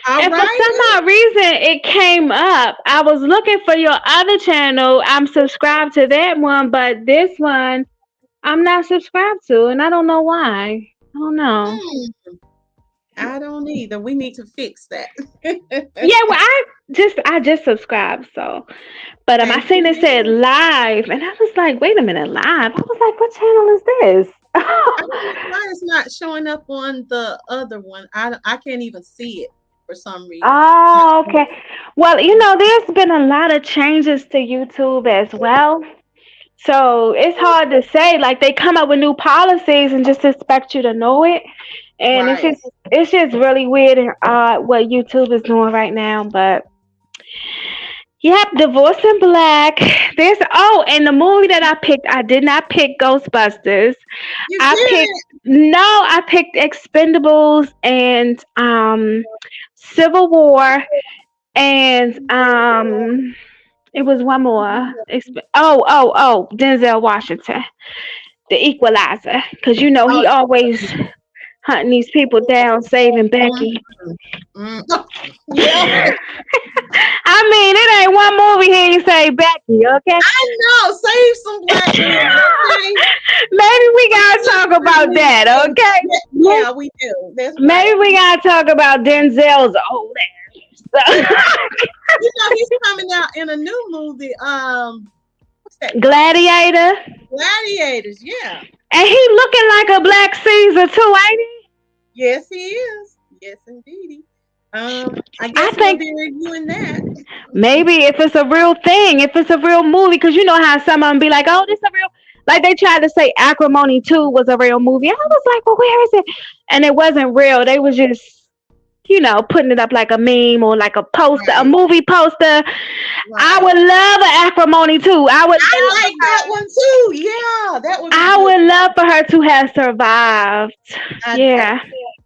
All And for right. some odd reason, it came up. I was looking for your other channel. I'm subscribed to that one, but this one I'm not subscribed to, and I don't know why. I don't know. I don't either. We need to fix that. Yeah, well, I just subscribed, so. But I Thank seen it you. said live, and I was like, wait a minute, live? I was like, what channel is this? I don't know why it's not showing up on the other one. I can't even see it for some reason. Oh, okay. Well, there's been a lot of changes to YouTube as well. So it's hard to say. Like they come up with new policies and just expect you to know it. And Right. it's just really weird and odd what YouTube is doing right now. But yep, Divorce in Black. And the movie that I picked, I did not pick Ghostbusters. You I did. I picked Expendables and Civil War and it was one more. Denzel Washington, the Equalizer, because he always hunting these people down, saving Becky. Yeah. I mean, it ain't one movie he ain't say Becky, okay? I know. Save some black men. Okay? Maybe we gotta talk about that, okay? Yeah, we do. That's Maybe right. we gotta talk about Denzel's old ass. He's coming out in a new movie. What's that? Gladiator. Gladiators. Yeah. And he looking like a black Caesar too, ain't he? Yes, he is. Yes, indeed. I I guess think- we'll be reviewing that. Maybe if it's a real thing, if it's a real movie, because you know how some of them be like, oh, this a real, like they tried to say Acrimony 2 was a real movie. I was like, well, where is it? And it wasn't real. They was just putting it up like a meme or like a poster, a Right. movie poster. I Right. would love an acrimony too. I would I love like that one too. Yeah, that would be I good. would love for her to have survived. Now, Yeah.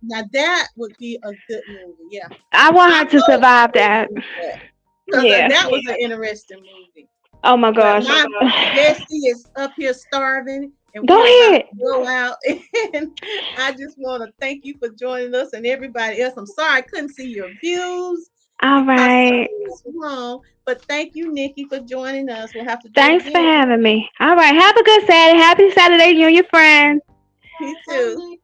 now that would be a good movie. Yeah, I want I her to hope survive they that. do that because Yeah. that was an interesting movie. Oh my But gosh. my bestie is up here starving, and Go we're about ahead. to go out. And I just want to thank you for joining us and everybody else. I'm sorry I couldn't see your views All because right. something was wrong. But thank you, Nikki, for joining us. We'll have to do it Thanks for again. having me. All right. Have a good Saturday. Happy Saturday, you and your friends. You too.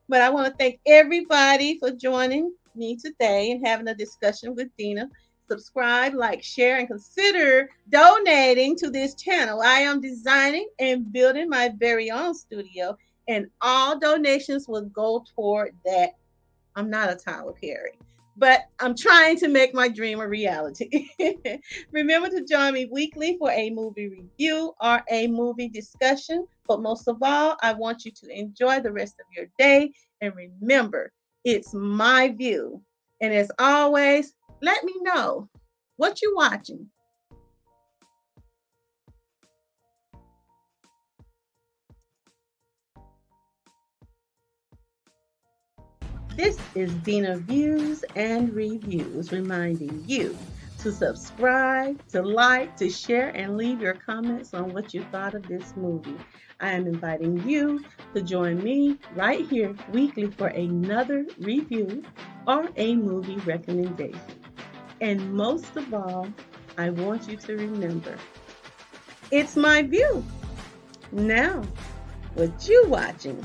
But I want to thank everybody for joining me today and having a discussion with Dina. Subscribe, like, share, and consider donating to this channel. I am designing and building my very own studio, and all donations will go toward that. I'm not a Tyler Perry, but I'm trying to make my dream a reality. Remember to join me weekly for a movie review or a movie discussion. But most of all, I want you to enjoy the rest of your day. And remember, it's my view. And as always, let me know what you're watching. This is Dina Views and Reviews, reminding you to subscribe, to like, to share, and leave your comments on what you thought of this movie. I am inviting you to join me right here weekly for another review or a movie recommendation. And most of all, I want you to remember, it's my view. Now, what you watching?